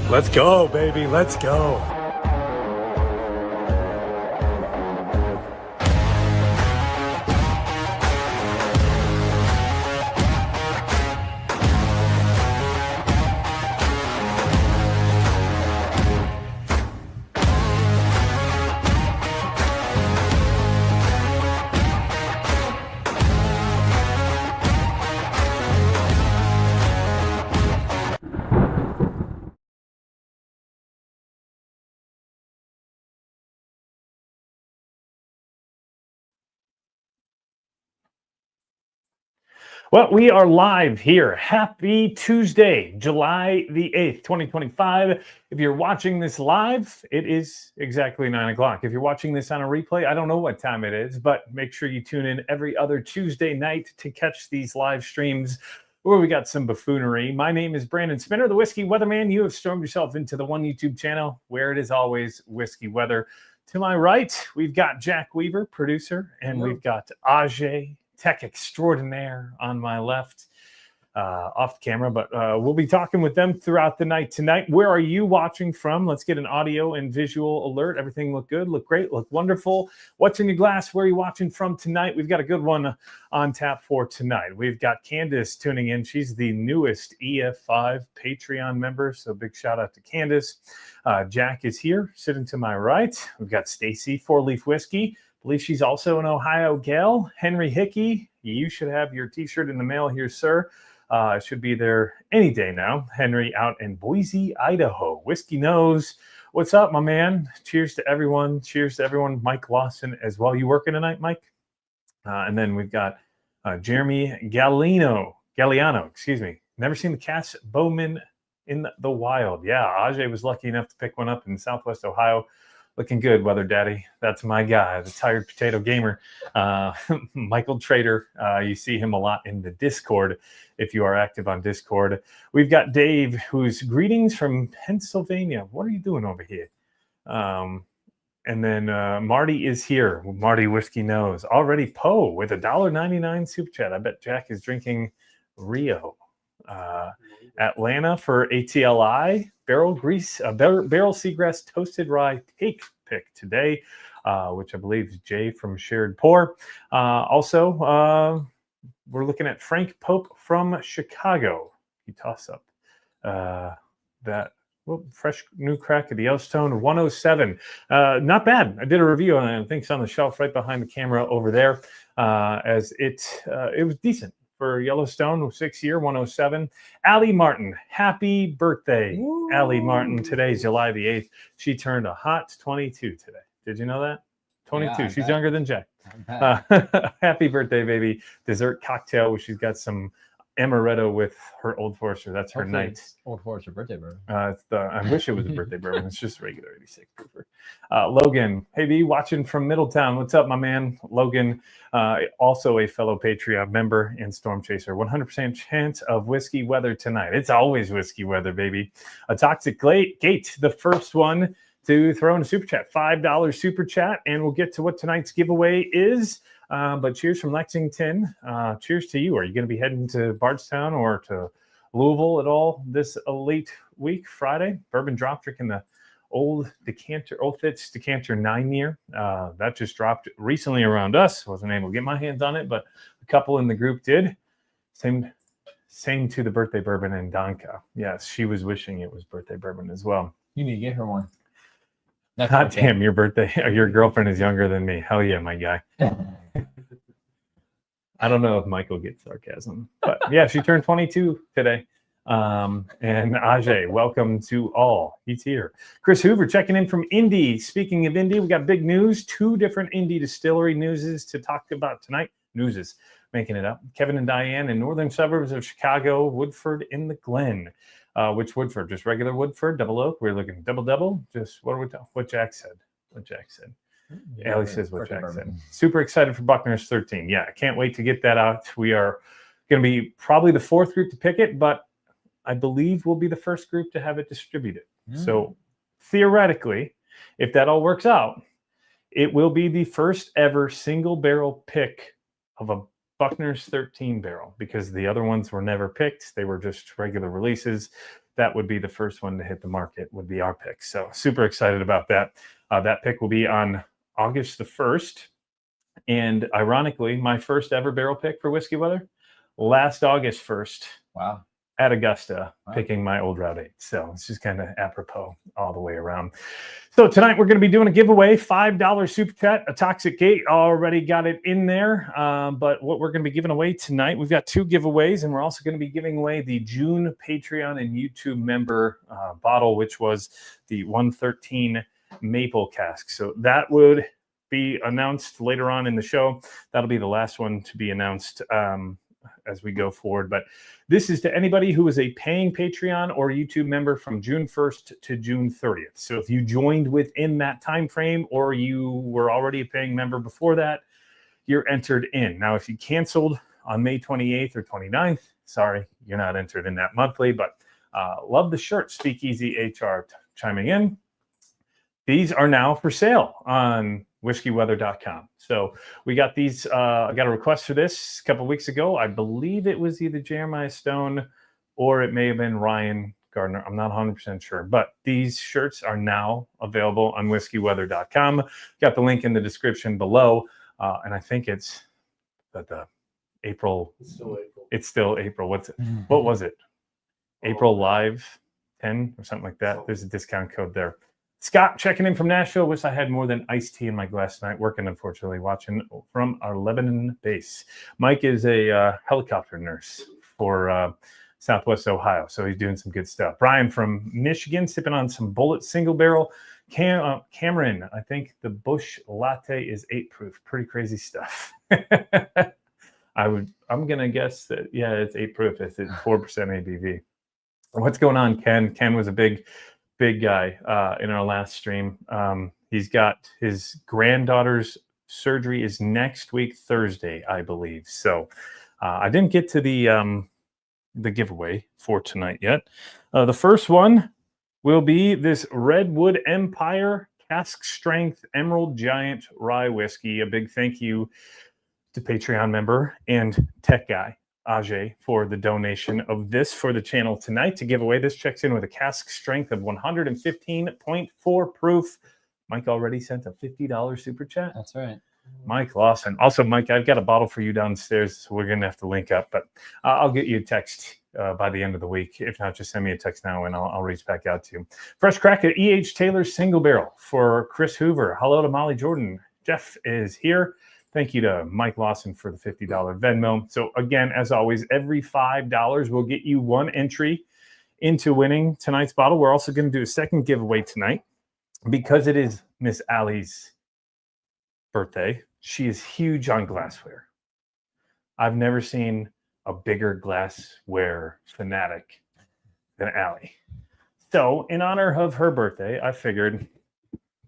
Let's go, baby. Let's go. Well, we are live here. Happy Tuesday, July the 8th, 2025. If you're watching this live, it is exactly 9 o'clock. If you're watching this on a replay, I don't know what time it is, but make sure you tune in every other Tuesday night to catch these live streams where we got some buffoonery. My name is Brandon Spinner, the Whiskey Weatherman. You have stormed yourself into the one YouTube channel where it is always Whiskey Weather. To my right, we've got Jack Weaver, producer, and we've got Ajay, tech extraordinaire, on my left, off the camera, but we'll be talking with them throughout the night tonight. Where are you watching from? Let's get an audio and visual alert. Everything look good, look great, look wonderful. What's in your glass? Where are you watching from tonight? We've got a good one on tap for tonight. We've got Candace tuning in. She's the newest EF5 Patreon member, so big shout out to Candace. Jack is here, sitting to my right. We've got Stacy, 4 Leaf Whiskey. I believe she's also an Ohio gal. Henry Hickey, you should have your t-shirt in the mail here, sir. It should be there any day now. Henry out in Boise, Idaho. Whiskey knows. What's up, my man? Cheers to everyone. Cheers to everyone. Mike Lawson as well. You working tonight, Mike? And then we've got Jeremy Galliano, excuse me. Never seen the cask Bowman in the wild. Yeah, Ajay was lucky enough to pick one up in Southwest Ohio. Looking good, Weather Daddy. That's my guy, the Tired Potato Gamer. Michael Trader, you see him a lot in the Discord if you are active on Discord. We've got Dave, who's greetings from Pennsylvania. What are you doing over here? And then Marty is here. Marty Whiskey Knows. Already Poe with a $1.99 super chat. I bet Jack is drinking Rio. Atlanta for ATLI. Barrel Seagrass Toasted Rye Take Pick today, which I believe is Jay from Shared Pour. Also, we're looking at Frank Pope from Chicago. He toss up that fresh new crack of the Yellowstone 107. Not bad. I did a review on it. I think it's on the shelf right behind the camera over there. As it was decent. For Yellowstone, 6-year, 107. Allie Martin, happy birthday. Woo. Allie Martin, today's July the 8th. She turned a hot 22 today. Did you know that? 22. Yeah, she's younger than Jack. Happy birthday, baby. Dessert cocktail where she's got some amaretto with her Old Forester. That's her night. Old Forester birthday bourbon. I wish it was a birthday bourbon. It's just regular 86 proofer. Logan, hey B, watching from Middletown. What's up, my man? Logan, also a fellow Patreon member and Storm Chaser. 100% chance of whiskey weather tonight. It's always whiskey weather, baby. A Toxic Gate, the first one to throw in a super chat. $5 super chat, and we'll get to what tonight's giveaway is. But cheers from Lexington. Cheers to you. Are you going to be heading to Bardstown or to Louisville at all this late week, Friday? Bourbon drop, drinking the Old Fitz Decanter 9-year. That just dropped recently around us. Wasn't able to get my hands on it, but a couple in the group did. Same to the birthday bourbon in Donka. Yes, she was wishing it was birthday bourbon as well. You need to get her one. God damn, your girlfriend is younger than me. Hell yeah, my guy. I don't know if Michael gets sarcasm, but yeah, she turned 22 today. And Ajay, welcome to all. He's here. Chris Hoover checking in from Indy. Speaking of Indy, we got big news. 2 different Indy distillery newses to talk about tonight. Newses, making it up. Kevin and Diane in northern suburbs of Chicago, Woodford in the Glen. Which Woodford? Just regular Woodford, double oak. We're looking double. Just what Jack said. Yeah, Allie says what Jack said. Super excited for Buckner's 13. Yeah, can't wait to get that out. We are going to be probably the 4th group to pick it, but I believe we'll be the first group to have it distributed. So theoretically, if that all works out, it will be the first ever single barrel pick of a Buckner's 13 barrel, because the other ones were never picked. They were just regular releases. that would be the first one to hit the market, would be our pick. So super excited about that. That pick will be on August the 1st. And ironically, my first ever barrel pick for Whiskey Weather, last August 1st. Wow. At Augusta, picking my old Route 8. So it's just kind of apropos all the way around. So tonight we're going to be doing a giveaway, $5 Super Chat, a Toxic Gate. Already got it in there. But what we're going to be giving away tonight, we've got 2 giveaways, and we're also going to be giving away the June Patreon and YouTube member bottle, which was the 113 Maple Cask. So that would be announced later on in the show. That'll be the last one to be announced as we go forward. But this is to anybody who is a paying Patreon or YouTube member from June 1st to June 30th. So if you joined within that time frame, or you were already a paying member before that, you're entered in. Now, if you canceled on May 28th or 29th, sorry, you're not entered in that monthly. But love the shirt, Speakeasy HR chiming in. These are now for sale on whiskeyweather.com. So we got these, I got a request for this a couple of weeks ago. I believe it was either Jeremiah Stone or it may have been Ryan Gardner. I'm not 100% sure, but these shirts are now available on whiskeyweather.com. Got the link in the description below. And I think it's the April. It's still April. What was it? April Live 10 or something like that. There's a discount code there. Scott checking in from Nashville. Wish I had more than iced tea in my glass tonight. Working, unfortunately, watching from our Lebanon base. Mike is a helicopter nurse for Southwest Ohio, so he's doing some good stuff. Brian from Michigan sipping on some Bullet single barrel. Cameron, I think the Bush Latte is 8 proof. Pretty crazy stuff. I'm gonna guess that it's 8 proof. It's 4% ABV. What's going on, Ken? Ken was a big guy in our last stream. He's got his granddaughter's surgery is next week, Thursday, I believe. So I didn't get to the giveaway for tonight yet. The first one will be this Redwood Empire Cask Strength Emerald Giant Rye Whiskey. A big thank you to Patreon member and tech guy Ajay for the donation of this for the channel tonight to give away. This checks in with a cask strength of 115.4 proof. Mike already sent a $50 super chat. That's right. Mike Lawson. Also, Mike, I've got a bottle for you downstairs, so we're going to have to link up, but I'll get you a text by the end of the week. If not, just send me a text now and I'll reach back out to you. Fresh crack at E.H. Taylor's single barrel for Chris Hoover. Hello to Molly Jordan. Jeff is here. Thank you to Mike Lawson for the $50 Venmo. So again, as always, every $5 will get you 1 entry into winning tonight's bottle. We're also going to do a second giveaway tonight because it is Miss Allie's birthday. She is huge on glassware. I've never seen a bigger glassware fanatic than Allie. So in honor of her birthday, I figured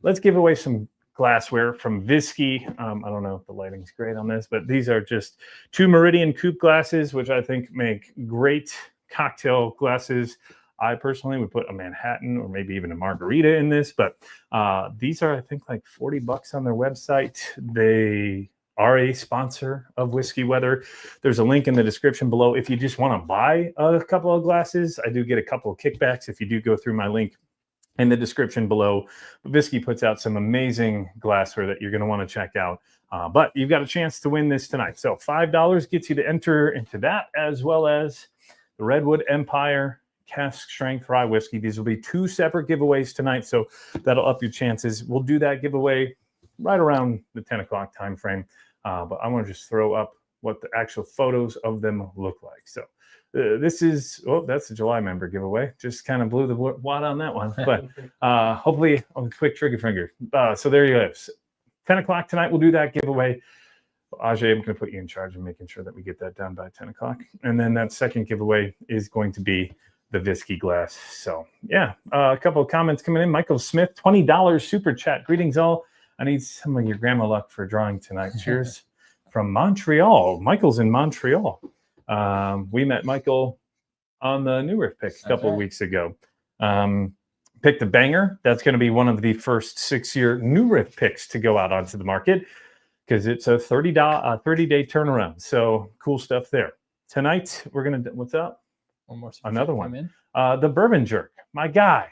let's give away some glassware from Viski. I don't know if the lighting's great on this, but these are just 2 Meridian coupe glasses, which I think make great cocktail glasses. I personally would put a Manhattan or maybe even a margarita in this, but these are, I think, like $40 on their website. They are a sponsor of Whiskey Weather. There's a link in the description below. If you just want to buy a couple of glasses, I do get a couple of kickbacks if you do go through my link in the description below. Viski puts out some amazing glassware that you're going to want to check out. But you've got a chance to win this tonight. So $5 gets you to enter into that, as well as the Redwood Empire Cask Strength Rye Whiskey. These will be 2 separate giveaways tonight, so that'll up your chances. We'll do that giveaway right around the 10 o'clock time frame. But I want to just throw up what the actual photos of them look like. So this is, that's the July member giveaway. Just kind of blew the wad on that one. But hopefully, a quick trigger finger. So there you go. 10 o'clock tonight, we'll do that giveaway. Ajay, I'm going to put you in charge of making sure that we get that done by 10 o'clock. And then that second giveaway is going to be the Viski glass. So, yeah, a couple of comments coming in. Michael Smith, $20 super chat. Greetings, all. I need some of your grandma luck for drawing tonight. Cheers from Montreal. Michael's in Montreal. We met Michael on the New Riff pick a couple of weeks ago. Picked a banger. That's going to be one of the first 6-year New Riff picks to go out onto the market because it's a 30-day turnaround. So cool stuff there. Tonight, we're going to, what's up? One more super Another chat one. come in. The Bourbon Jerk, my guy,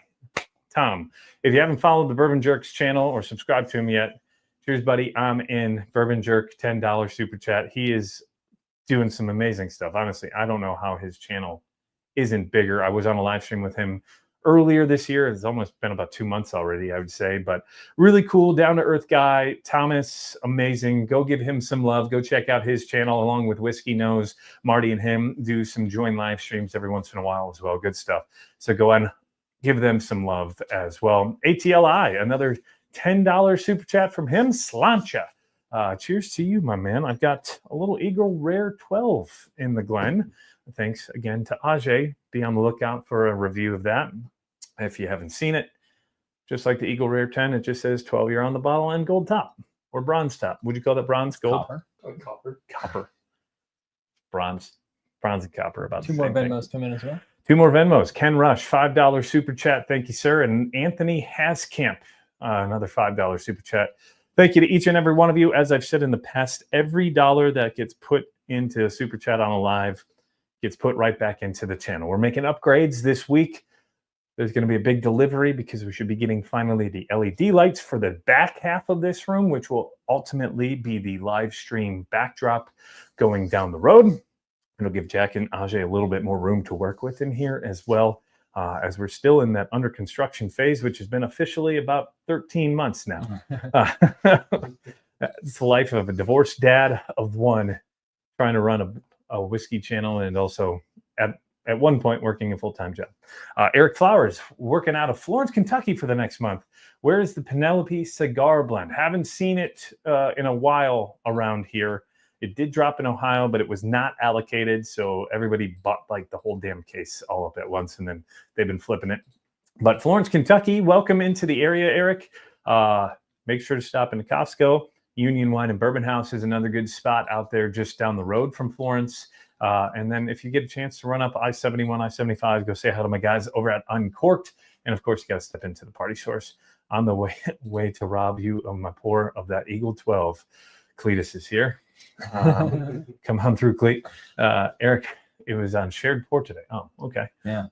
Tom. If you haven't followed the Bourbon Jerk's channel or subscribed to him yet, cheers, buddy. I'm in. Bourbon Jerk, $10 super chat. He is doing some amazing stuff. Honestly, I don't know how his channel isn't bigger. I was on a live stream with him earlier this year. It's almost been about 2 months already, I would say, but really cool, down-to-earth guy. Thomas, amazing. Go give him some love. Go check out his channel along with Whiskey Knows. Marty and him do some joint live streams every once in a while as well. Good stuff. So go and give them some love as well. ATLI, another $10 super chat from him. Slancha. Cheers to you, my man. I've got a little Eagle Rare 12 in the Glen. Thanks again to Ajay. Be on the lookout for a review of that. If you haven't seen it, just like the Eagle Rare 10, it just says 12 year on the bottle and gold top or bronze top. Would you call that bronze, gold? Copper. Copper. Bronze and copper. About Two more Venmos come in as well. 2 more Venmos. Ken Rush, $5 super chat. Thank you, sir. And Anthony Haskamp, another $5 super chat. Thank you to each and every one of you. As I've said in the past, every dollar that gets put into a super chat on a live gets put right back into the channel. We're making upgrades this week. There's going to be a big delivery because we should be getting finally the LED lights for the back half of this room, which will ultimately be the live stream backdrop going down the road. It'll give Jack and Ajay a little bit more room to work with in here as well, as we're still in that under construction phase, which has been officially about 13 months now. It's the life of a divorced dad of one trying to run a whiskey channel and also at one point working a full-time job. Eric Flowers working out of Florence, Kentucky for the next month. Where is the Penelope cigar blend? Haven't seen it in a while around here. It did drop in Ohio, but it was not allocated. So everybody bought like the whole damn case all up at once, and then they've been flipping it. But Florence, Kentucky, welcome into the area, Eric. Make sure to stop into Costco. Union Wine and Bourbon House is another good spot out there just down the road from Florence. And then if you get a chance to run up I-71, I-75, go say hi to my guys over at Uncorked. And of course, you got to step into the party source on the way to rob you of my pour of that Eagle 12. Cletus is here. Come on through, Cleet. Eric, it was on shared pour today. Oh, okay. Yeah.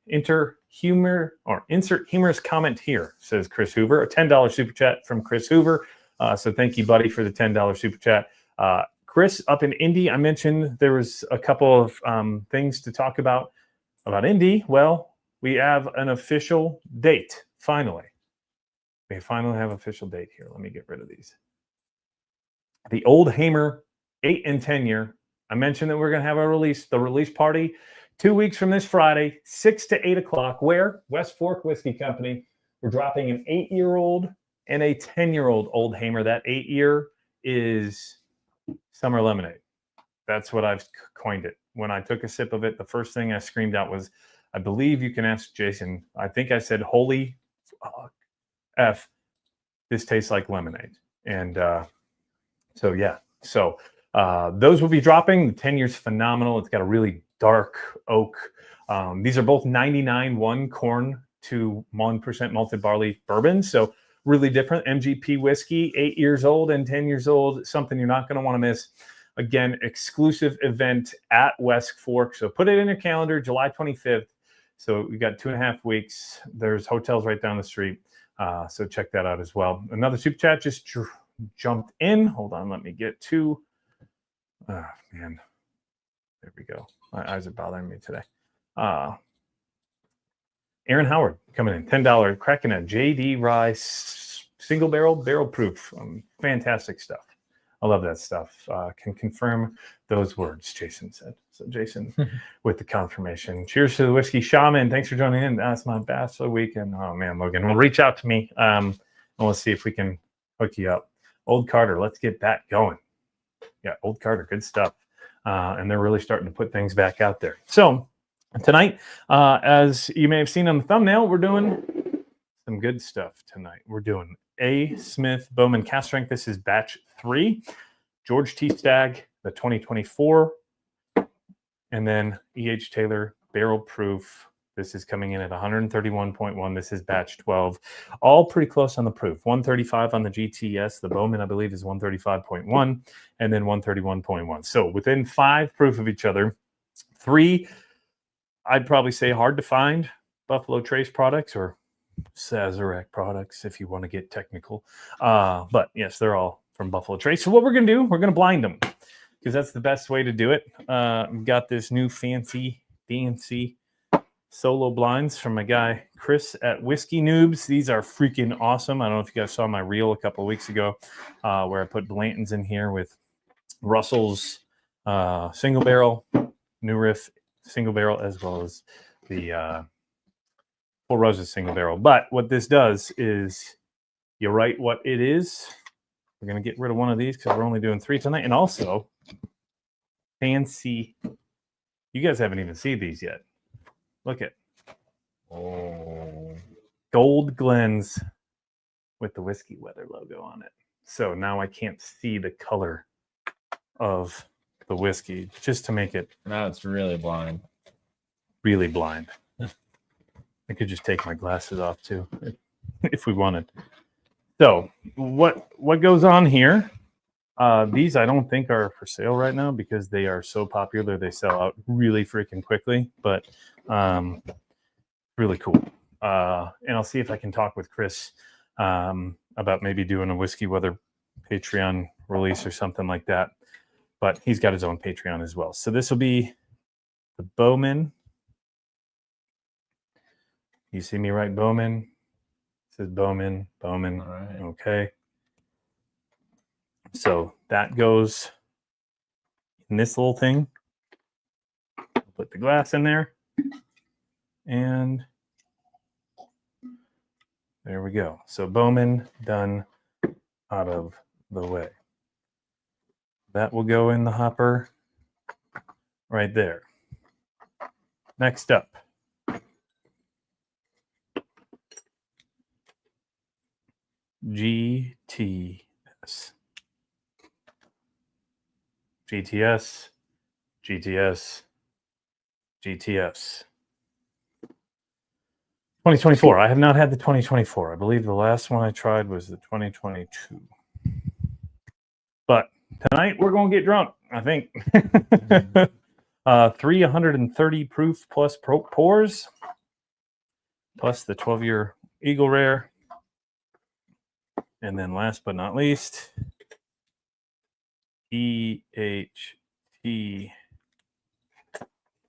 Insert humorous comment here, says Chris Hoover. A $10 super chat from Chris Hoover. So thank you, buddy, for the $10 super chat. Chris, up in Indy, I mentioned there was a couple of things to talk about Indy. Well, we have an official date, finally. We finally have an official date here. Let me get rid of these. The Old Hamer 8 and 10 year. I mentioned that we're going to have the release party 2 weeks from this Friday, 6 to 8 o'clock, where West Fork Whiskey Company, we're dropping an 8-year-old and a 10-year-old Old Hamer. That 8-year is Summer Lemonade. That's what I've coined it. When I took a sip of it, the first thing I screamed out was, I believe you can ask Jason. I think I said, holy F, this tastes like lemonade. And so, yeah. So those will be dropping. The 10 year's phenomenal. It's got a really dark oak. These are both 99.1 corn to 1% malted barley bourbons. So really different. MGP whiskey, 8 years old and 10 years old. Something you're not going to want to miss. Again, exclusive event at West Fork. So put it in your calendar, July 25th. So we got 2.5 weeks. There's hotels right down the street. So check that out as well. Another super chat just jumped in. Hold on, let me get to. Oh, man. There we go. My eyes are bothering me today. Aaron Howard coming in, $10, cracking a JD Rye single barrel proof. Fantastic stuff. I love that stuff. Can confirm those words, Jason said. So Jason with the confirmation. Cheers to the Whiskey Shaman. Thanks for joining in. That's my bachelor weekend. Oh, man, Logan. Well, reach out to me and we'll see if we can hook you up. Old Carter, let's get that going. Yeah, Old Carter, good stuff. And they're really starting to put things back out there. So tonight, as you may have seen on the thumbnail, we're doing some good stuff tonight. We're doing A. Smith Bowman Cask-strength. This is batch 3. George T. Stagg, the 2024. And then E.H. Taylor Barrel Proof. This is coming in at 131.1. This is batch 12. All pretty close on the proof. 135 on the GTS. The Bowman, I believe, is 135.1. And then 131.1. So within 5 proof of each other. 3, I'd probably say hard to find Buffalo Trace products or Sazerac products if you want to get technical. But yes, they're all from Buffalo Trace. So what we're going to do, we're going to blind them because that's the best way to do it. We've got this new fancy solo blinds from my guy Chris at Whiskey Noobs. These are freaking awesome. I don't know if you guys saw my reel a couple of weeks ago where I put Blanton's in here with Russell's single barrel, New Riff single barrel, as well as the Four Roses single barrel. But what this does is you write what it is. We're going to get rid of one of these because we're only doing 3 tonight. And also, fancy. You guys haven't even seen these yet. Look at Gold Glens with the Whiskey Weather logo on it. So now I can't see the color of the whiskey just to make it. Now it's really blind. Really blind. I could just take my glasses off too, if we wanted. So what goes on here? These I don't think are for sale right now because they are so popular. They sell out really freaking quickly, but really cool. And I'll see if I can talk with Chris about maybe doing a Whiskey Weather Patreon release or something like that. But he's got his own Patreon as well. So this will be the Bowman. You see me write Bowman? It says Bowman. All right. Okay. So that goes in this little thing. Put the glass in there. And there we go. So Bowman done out of the way. That will go in the hopper right there. Next up. GTS. GTS. GTS. GTS. 2024. I have not had the 2024. I believe the last one I tried was the 2022. But tonight we're going to get drunk, I think. 330 proof plus pours, plus the 12-year Eagle Rare. And then last but not least, EHT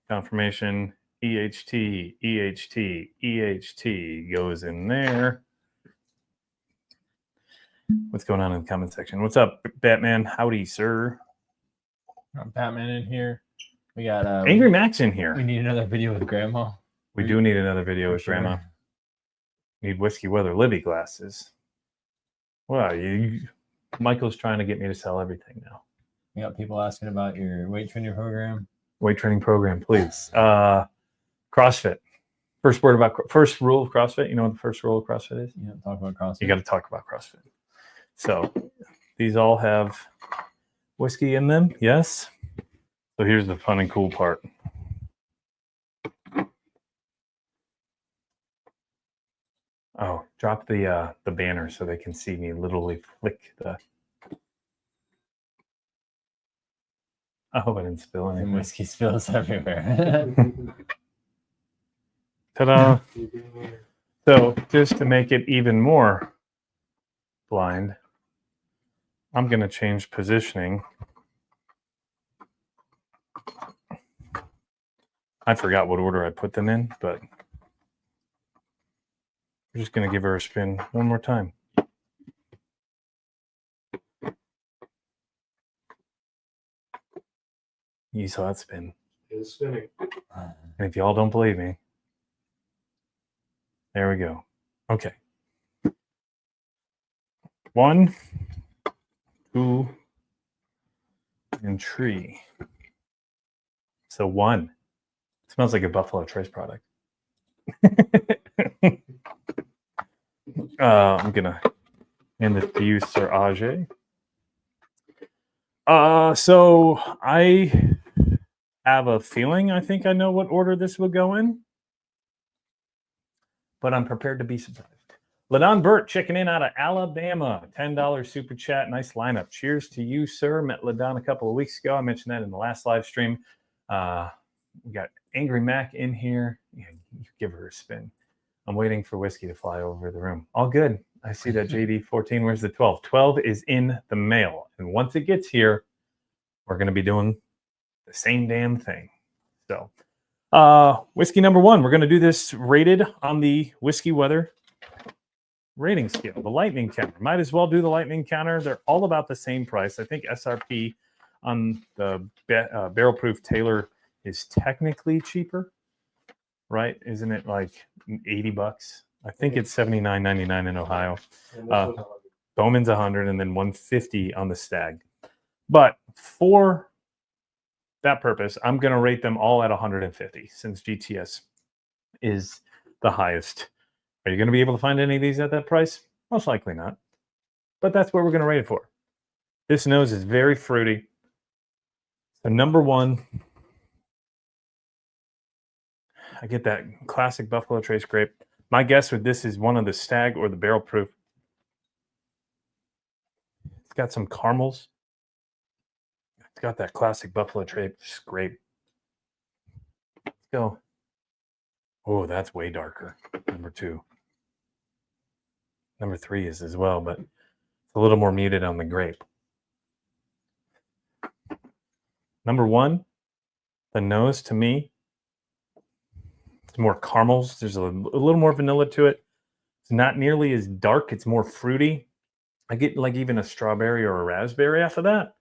confirmation. EHT goes in there. What's going on in the comment section? What's up, Batman? Howdy, sir. Batman in here. We got Angry Max in here. We need another video with Grandma. We do need another video with Grandma. Need Whiskey Weather Libby glasses. Well, Michael's trying to get me to sell everything now. We got people asking about your weight training program. Weight training program, please. CrossFit. First rule of CrossFit. You know what the first rule of CrossFit is? You don't talk about CrossFit. You got to talk about CrossFit. So these all have whiskey in them. Yes. So here's the fun and cool part. Oh, drop the banner so they can see me literally flick the. I hope I didn't spill anything. And whiskey spills everywhere. Ta-da! So just to make it even more blind, I'm going to change positioning. I forgot what order I put them in, but we're just going to give her a spin one more time. You saw it spin. It's spinning. And if y'all don't believe me, there we go. Okay. 1, 2, and 3. So 1. Smells like a Buffalo Trace product. I'm gonna hand this to you, Sir Ajay. So I have a feeling I think I know what order this will go in, but I'm prepared to be surprised. Ladon Burt checking in out of Alabama, $10 super chat, nice lineup. Cheers to you, sir. Met Ladon a couple of weeks ago. I mentioned that in the last live stream. We got Angry Mac in here. Yeah, you give her a spin. I'm waiting for whiskey to fly over the room. All good. I see that JD 14. Where's the 12? 12 is in the mail. And once it gets here, we're going to be doing the same damn thing. So, whiskey number 1. We're going to do this rated on the Whiskey Weather rating scale, the lightning counter. Might as well do the lightning counter. They're all about the same price. I think SRP on the barrel proof Taylor is technically cheaper, right? Isn't it like $80? I think it's $79.99 in Ohio. Bowman's 100 and then 150 on the Stagg. But for that purpose, I'm going to rate them all at 150 since GTS is the highest. Are you going to be able to find any of these at that price? Most likely not. But that's what we're going to rate it for. This nose is very fruity. So number 1, I get that classic Buffalo Trace grape. My guess with this is one of the Stagg or the barrel proof. It's got some caramels. It's got that classic Buffalo Trace grape. Let's go. Oh, that's way darker. Number 2. Number 3 is as well, but it's a little more muted on the grape. Number 1, the nose to me, it's more caramels. There's a little more vanilla to it. It's not nearly as dark. It's more fruity. I get like even a strawberry or a raspberry off of that.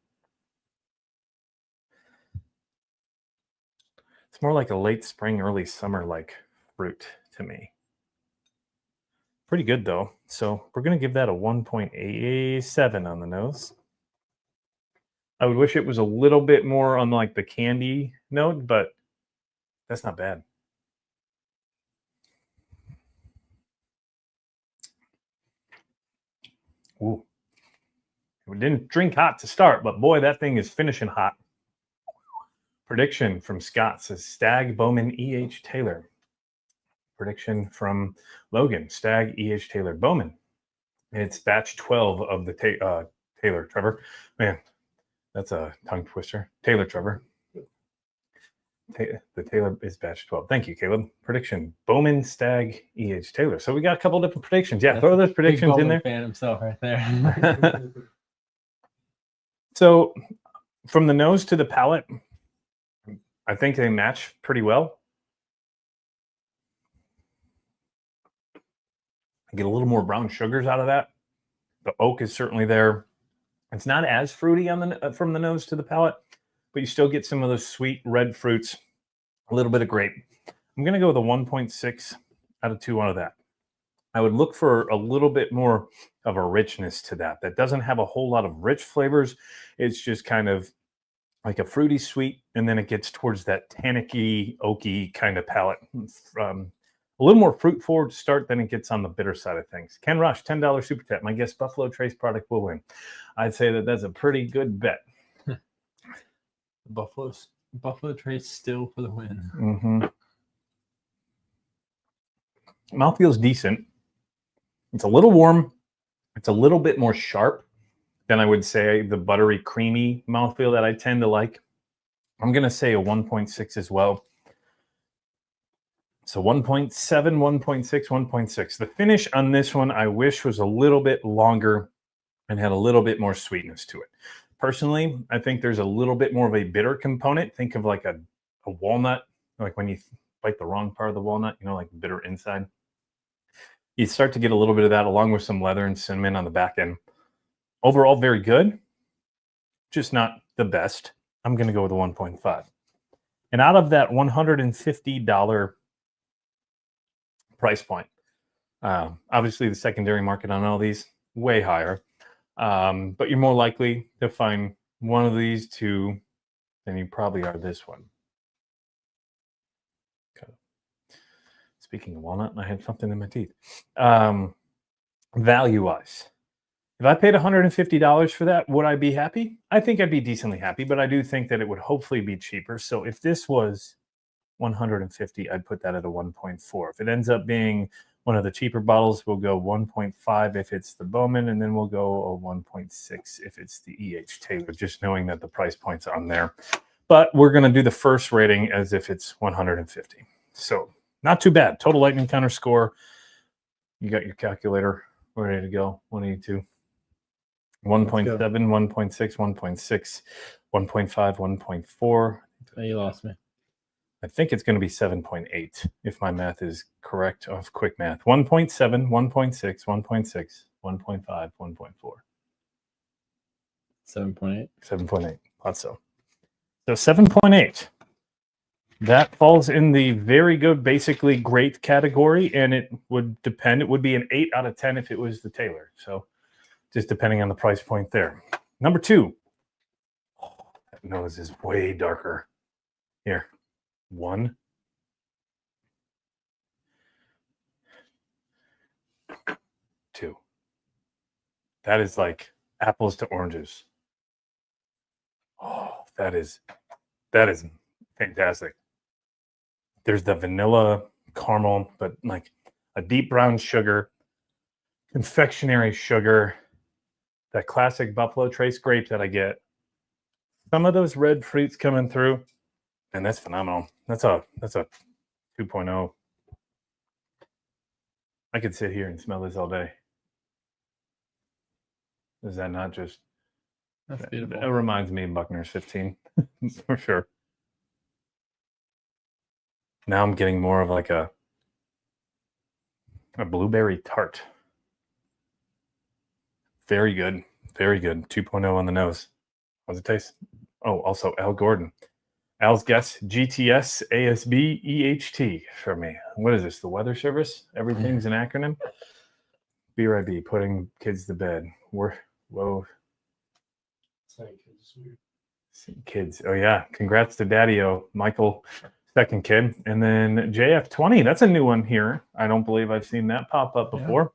It's more like a late spring, early summer like fruit to me. Pretty good though. So we're going to give that a 1.87 on the nose. I would wish it was a little bit more on like the candy note, but that's not bad. Ooh. We didn't drink hot to start, but boy, that thing is finishing hot. Prediction from Scott says Stagg, Bowman, E.H. Taylor. Prediction from Logan, Stagg, E.H. Taylor, Bowman. It's batch 12 of the Taylor. Trevor, man, that's a tongue twister. Taylor, Trevor. The Taylor is batch 12. Thank you, Caleb. Prediction, Bowman, Stagg, E.H. Taylor. So we got a couple different predictions. Yeah, throw those predictions in there. Fan himself right there. So from the nose to the palate, I think they match pretty well. I get a little more brown sugars out of that. The oak is certainly there. It's not as fruity on the from the nose to the palate, but you still get some of those sweet red fruits, a little bit of grape. I'm going to go with a 1.6 out of 2 out of that. I would look for a little bit more of a richness to that. That doesn't have a whole lot of rich flavors. It's just kind of like a fruity sweet, and then it gets towards that tannicky, oaky kind of palate. A little more fruit forward to start than it gets on the bitter side of things. Ken Rush, $10 super chat. My guess Buffalo Trace product will win. I'd say that that's a pretty good bet. Buffalo Trace still for the win. Mm-hmm. Mouthfeel's decent. It's a little warm. It's a little bit more sharp than I would say the buttery, creamy mouthfeel that I tend to like. I'm going to say a 1.6 as well. So 1.7, 1.6, 1.6. The finish on this one, I wish was a little bit longer and had a little bit more sweetness to it. Personally, I think there's a little bit more of a bitter component. Think of like a walnut, like when you bite the wrong part of the walnut, you know, like the bitter inside. You start to get a little bit of that along with some leather and cinnamon on the back end. Overall, very good, just not the best. I'm going to go with a 1.5. And out of that $150 price point, obviously the secondary market on all these, way higher. But you're more likely to find one of these two than you probably are this one. Okay. Speaking of walnut, I had something in my teeth. Value-wise, if I paid $150 for that, would I be happy? I think I'd be decently happy, but I do think that it would hopefully be cheaper. So if this was $150, I'd put that at a 1.4. If it ends up being one of the cheaper bottles, we'll go 1.5 if it's the Bowman, and then we'll go a 1.6 if it's the E.H. Taylor, just knowing that the price point's on there. but we're going to do the first rating as if it's 150. So not too bad. Total lightning counter score. You got your calculator ready to go. 182. 1.7, 1.6, 1.6, 1.5, 1.4. Oh, you lost me. I think it's going to be 7.8 if my math is correct of quick math. 1.7, 1.6, 1.6, 1.5, 1.4. 7.8. 7.8. Thought so. So 7.8. That falls in the very good, basically great category, and it would depend. It would be an 8 out of 10 if it was the Taylor. So just depending on the price point there. Number 2. Oh, that nose is way darker. Here. 1. 2. That is like apples to oranges. Oh, that is fantastic. There's the vanilla caramel, but like a deep brown sugar, confectionery sugar, that classic Buffalo Trace grape that I get. Some of those red fruits coming through, and that's phenomenal. That's a 2.0. I could sit here and smell this all day. Is that not just? That's beautiful. It reminds me of Buckner's 15 for sure. Now I'm getting more of like a blueberry tart. Very good. Very good. 2.0 on the nose. How's it taste? Oh, also Al Gordon. Al's guess, GTS ASB EHT for me. What is this? The Weather Service? Everything's an acronym. BRIB, putting kids to bed. Whoa. Kids. Oh, yeah. Congrats to Daddy-O. Michael, second kid. And then JF20. That's a new one here. I don't believe I've seen that pop up before.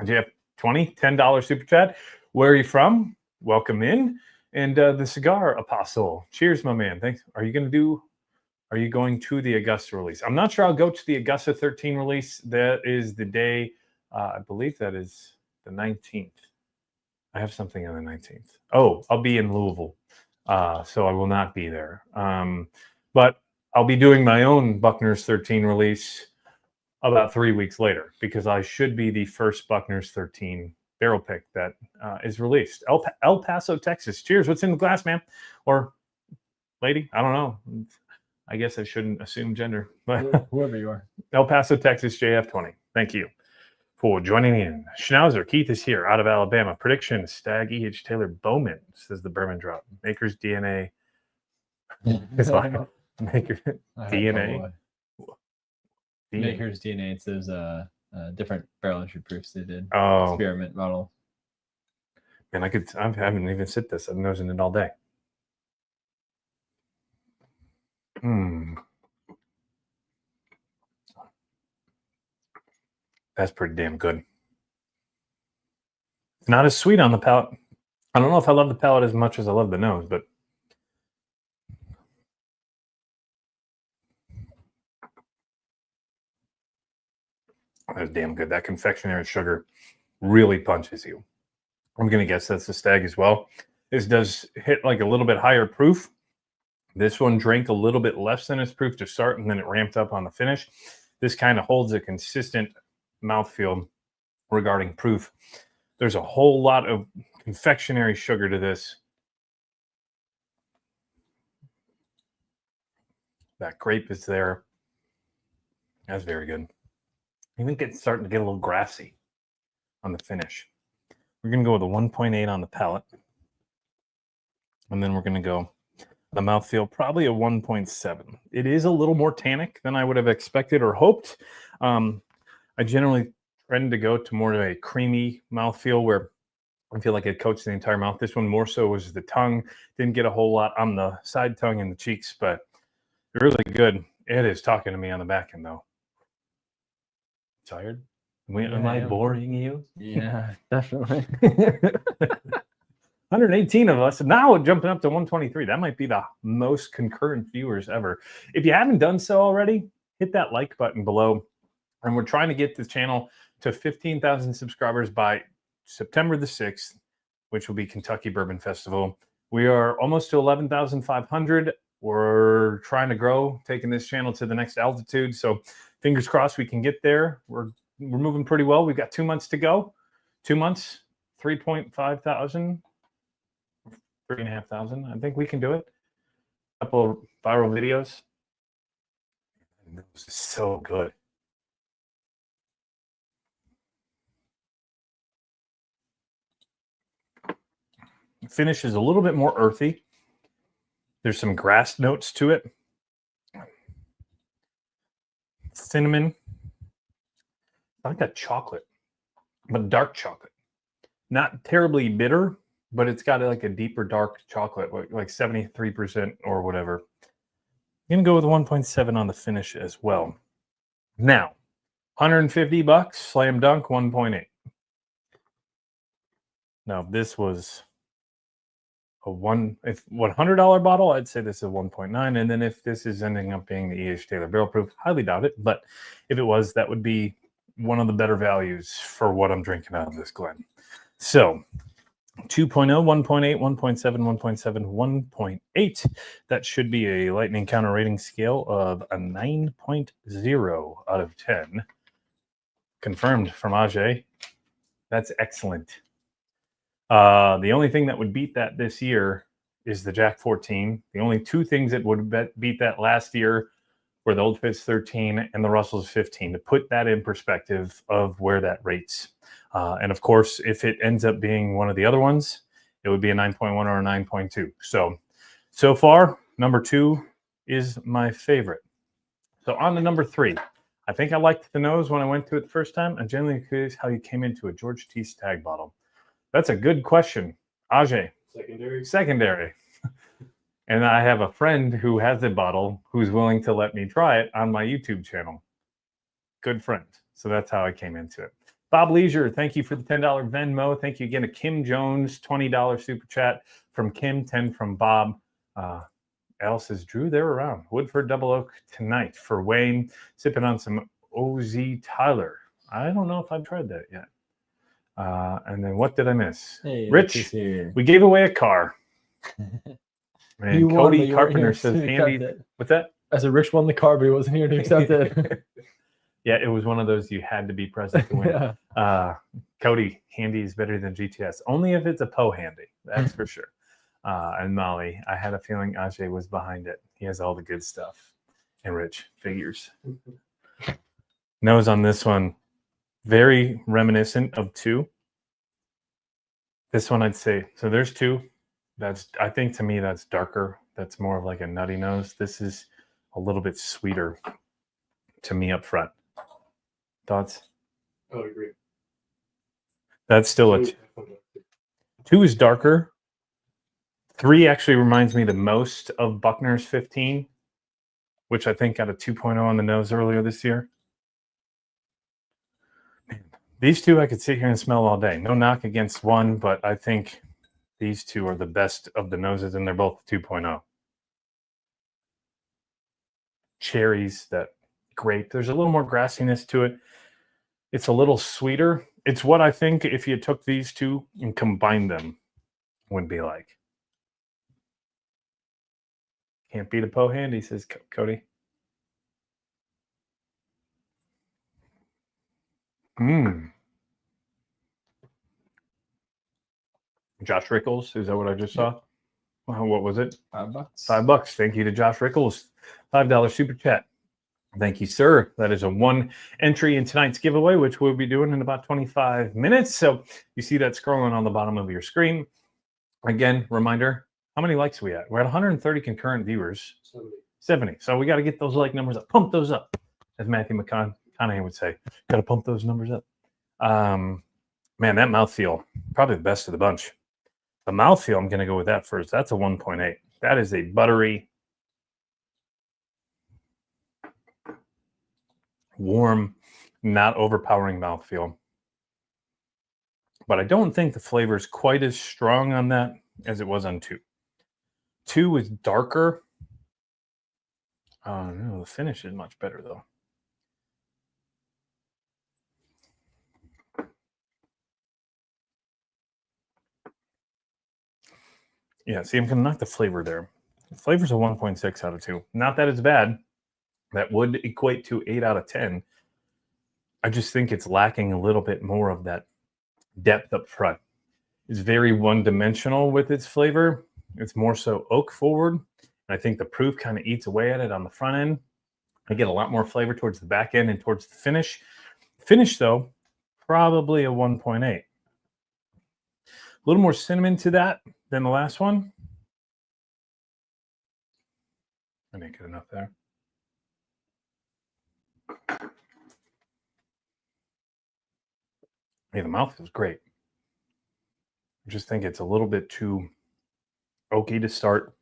Yeah. JF20, $10 super chat. Where are you from? Welcome in. And the Cigar Apostle. Cheers, my man. Thanks. Are you going to the Augusta release? I'm not sure I'll go to the Augusta 13 release. That is the day, I believe that is the 19th. I have something on the 19th. Oh, I'll be in Louisville. So I will not be there. But I'll be doing my own Buckner's 13 release about 3 weeks later, because I should be the first Buckner's 13 barrel pick that is released. El Paso, Texas. Cheers. What's in the glass, man? Or lady? I don't know. I guess I shouldn't assume gender. But whoever you are. El Paso, Texas, JF20. Thank you for joining in. Schnauzer, Keith is here out of Alabama. Prediction, Stagg, E.H. Taylor, Bowman, says the Bourbon Drop. Maker's DNA. Maker's DNA. Maker's DNA. It says different barrel entry proofs they did. Oh. Experiment model. Man, I haven't even sipped this. I've been nosing it all day. That's pretty damn good. It's not as sweet on the palate. I don't know if I love the palate as much as I love the nose, but that's damn good. That confectionery sugar really punches you. I'm going to guess that's the Stagg as well. This does hit like a little bit higher proof. This one drank a little bit less than its proof to start, and then it ramped up on the finish. This kind of holds a consistent mouthfeel regarding proof. There's a whole lot of confectionery sugar to this. That grape is there. That's very good. Even starting to get a little grassy on the finish. We're going to go with a 1.8 on the palate. And then we're going to go the mouthfeel, probably a 1.7. It is a little more tannic than I would have expected or hoped. I generally tend to go to more of a creamy mouthfeel where I feel like it coats the entire mouth. This one more so was the tongue. Didn't get a whole lot on the side tongue and the cheeks, but really good. It is talking to me on the back end, though. Tired? Am I boring you? Yeah, definitely. 118 of us. Now jumping up to 123. That might be the most concurrent viewers ever. If you haven't done so already, hit that like button below. And we're trying to get the channel to 15,000 subscribers by September the 6th, which will be Kentucky Bourbon Festival. We are almost to 11,500. We're trying to grow, taking this channel to the next altitude. So fingers crossed we can get there. We're moving pretty well. We've got 2 months to go. 2 months, 3.5 thousand, 3.5 thousand. I think we can do it. A couple of viral videos. This is so good. The finish is a little bit more earthy. There's some grass notes to it. Cinnamon. I like that chocolate, but dark chocolate. Not terribly bitter, but it's got like a deeper dark chocolate, like 73% or whatever. I'm going to go with 1.7 on the finish as well. Now, $150, slam dunk, 1.8. Now, this was a $100 bottle, I'd say this is a 1.9. And then if this is ending up being the E.H. Taylor Barrel Proof, highly doubt it. But if it was, that would be one of the better values for what I'm drinking out of this Glen. So 2.0, 1.8, 1.7, 1.7, 1.8. That should be a lightning counter rating scale of a 9.0 out of 10. Confirmed from Ajay. That's excellent. The only thing that would beat that this year is the Jack 14. The only two things that would beat that last year were the Old Fitz 13 and the Russell's 15, to put that in perspective of where that rates. And of course, if it ends up being one of the other ones, it would be a 9.1 or a 9.2. So far, number 2 is my favorite. So on to number 3. I think I liked the nose when I went to it the first time. I'm generally curious how you came into a George T. Stagg bottle. That's a good question. Ajay. Secondary. And I have a friend who has a bottle who's willing to let me try it on my YouTube channel. Good friend. So that's how I came into it. Bob Leisure, thank you for the $10 Venmo. Thank you again to Kim Jones, $20 super chat from Kim, 10 from Bob. Al says, Drew, they're around. Woodford Double Oak tonight for Wayne. Sipping on some OZ Tyler. I don't know if I've tried that yet. And then what did I miss? Hey, Rich, we gave away a car. And Cody Carpenter says, handy. What's that? I said, Rich won the car, but he wasn't here to accept it. Yeah, it was one of those you had to be present to win. Yeah. Cody, handy is better than GTS. Only if it's a Poe handy. That's for sure. And Molly, I had a feeling Ajay was behind it. He has all the good stuff. And Rich, figures. Nose on this one, very reminiscent of 2. This one I'd say, so there's 2. I think to me that's darker. That's more of like a nutty nose. This is a little bit sweeter to me up front. Thoughts? I would agree. That's still a 2 is darker. 3 actually reminds me the most of Buckner's 15, which I think got a 2.0 on the nose earlier this year. Man, these 2 I could sit here and smell all day. No knock against one, but I think these 2 are the best of the noses, and they're both 2.0. Cherries, that grape. There's a little more grassiness to it. It's a little sweeter. It's what I think if you took these 2 and combined them would be like. Can't beat a Poe handy, says Cody. Josh Rickles, is that what I just saw? Well, what was it? $5. $5. Thank you to Josh Rickles. $5 super chat. Thank you, sir. That is a 1 entry in tonight's giveaway, which we'll be doing in about 25 minutes. So you see that scrolling on the bottom of your screen. Again, reminder, how many likes are we at? We're at 130 concurrent viewers. 70. So we got to get those like numbers up. Pump those up, as Matthew McConaughey would say. Got to pump those numbers up. Man, that mouthfeel, probably the best of the bunch. The mouthfeel, I'm going to go with that first. That's a 1.8. That is a buttery, warm, not overpowering mouthfeel. But I don't think the flavor is quite as strong on that as it was on 2. 2 is darker. No, the finish is much better, though. Yeah, see, I'm going to knock the flavor there. The flavor's a 1.6 out of 2. Not that it's bad. That would equate to 8 out of 10. I just think it's lacking a little bit more of that depth up front. It's very one-dimensional with its flavor. It's more so oak forward. And I think the proof kind of eats away at it on the front end. I get a lot more flavor towards the back end and towards the finish. Finish, though, probably a 1.8. A little more cinnamon to that than the last one. I didn't get enough there. Yeah, the mouth feels great. I just think it's a little bit too oaky to start.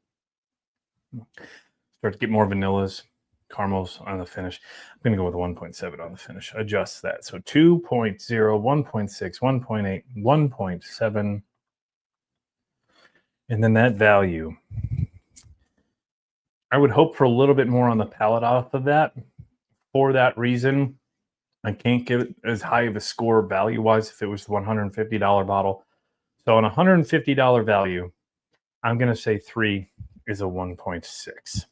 Start to get more vanillas, caramels on the finish. I'm going to go with a 1.7 on the finish. Adjust that. So 2.0, 1.6, 1.8, 1.7. And then that value. I would hope for a little bit more on the palate off of that. For that reason, I can't give it as high of a score value-wise if it was the $150 bottle. So on a $150 value, I'm going to say 3 is a 1.6.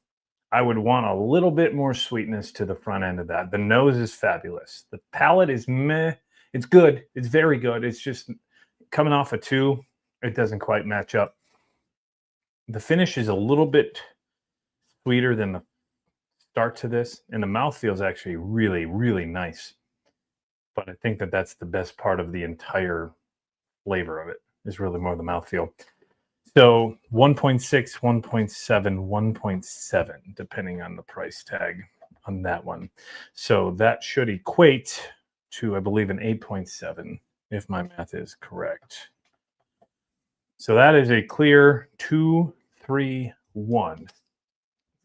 I would want a little bit more sweetness to the front end of that. The nose is fabulous. The palate is meh. It's good. It's very good. It's just coming off a 2, it doesn't quite match up. The finish is a little bit sweeter than the start to this, and the mouth feels actually really, really nice. But I think that that's the best part of the entire flavor of it, is really more the mouthfeel. So 1.6, 1.7, 1.7, depending on the price tag on that one. So that should equate to, I believe, an 8.7, if my math is correct. So that is a clear 2, 3, 1.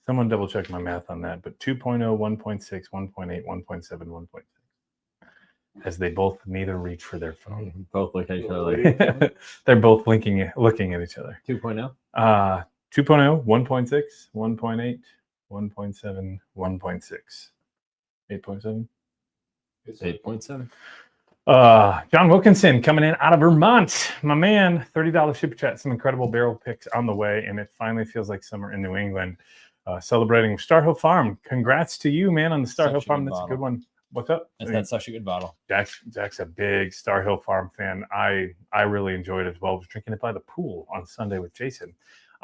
Someone double check my math on that, but 2.0, 1.6, 1.8, 1.7, 1.6. As they both neither reach for their phone. Both look at each other. They're both looking at each other. 2.0? 2.0, 1.6, 1.8, 1.7, 1.6. 8.7? It's 8.7. John Wilkinson coming in out of Vermont. My man, $30 super chat. Some incredible barrel picks on the way, and it finally feels like summer in New England. Celebrating Star Hill Farm. Congrats to you, man, on the Star Hill Farm. That's a good one. What's up? That's such a good bottle. Jack's a big Star Hill Farm fan. I really enjoyed it as well. I was drinking it by the pool on Sunday with Jason.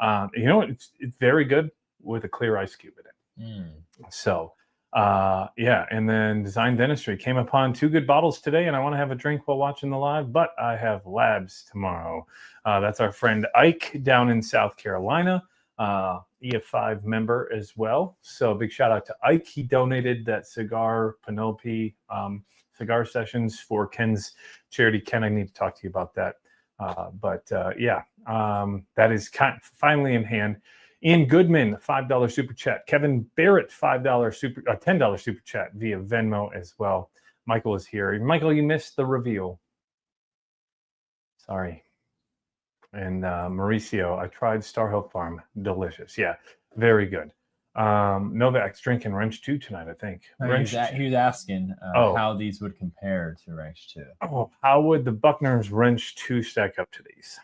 You know, it's very good with a clear ice cube in it. So, yeah. And then Design Dentistry came upon 2 good bottles today, and I want to have a drink while watching the live, but I have labs tomorrow. That's our friend Ike down in South Carolina. EF5 member as well. So a big shout out to Ike. He donated that cigar Penelope cigar sessions for Ken's charity. Ken, I need to talk to you about that. Yeah, that is finally in hand. Ian Goodman, $5 super chat. Kevin Barrett, $10 super chat via Venmo as well. Michael is here. Michael, you missed the reveal. Sorry. And Mauricio, I tried Star Hill Farm. Delicious. Yeah, very good. Novak's drinking Wrench 2 tonight, I think. He was asking how these would compare to Wrench 2. Oh, how would the Buckner's Wrench 2 stack up to these?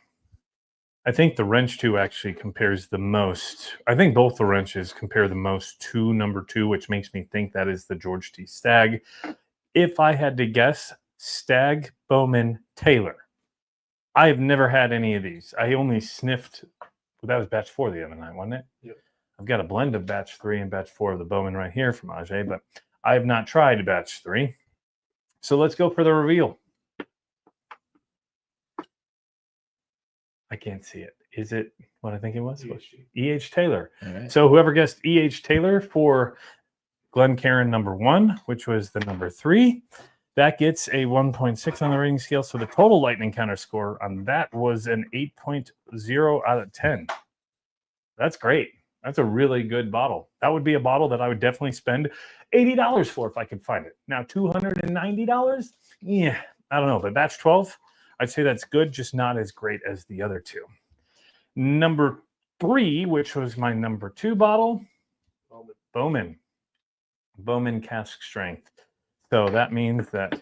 I think the Wrench 2 actually compares the most. I think both the wrenches compare the most to number 2, which makes me think that is the George T. Stagg. If I had to guess, Stagg, Bowman, Taylor. I have never had any of these. I only sniffed. Well, that was batch 4 the other night, wasn't it? Yep. I've got a blend of batch 3 and batch 4 of the Bowman right here from Ajay, but I have not tried batch 3. So let's go for the reveal. I can't see it. Is it what I think it was? E.H. Taylor. Right. So whoever guessed E.H. Taylor for Glencairn number 1, which was the number 3, that gets a 1.6 on the rating scale. So the total lightning counter score on that was an 8.0 out of 10. That's great. That's a really good bottle. That would be a bottle that I would definitely spend $80 for if I could find it. Now, $290? Yeah, I don't know. But batch 12, I'd say that's good, just not as great as the other 2. Number 3, which was my number 2 bottle, Bowman Cask Strength. So that means that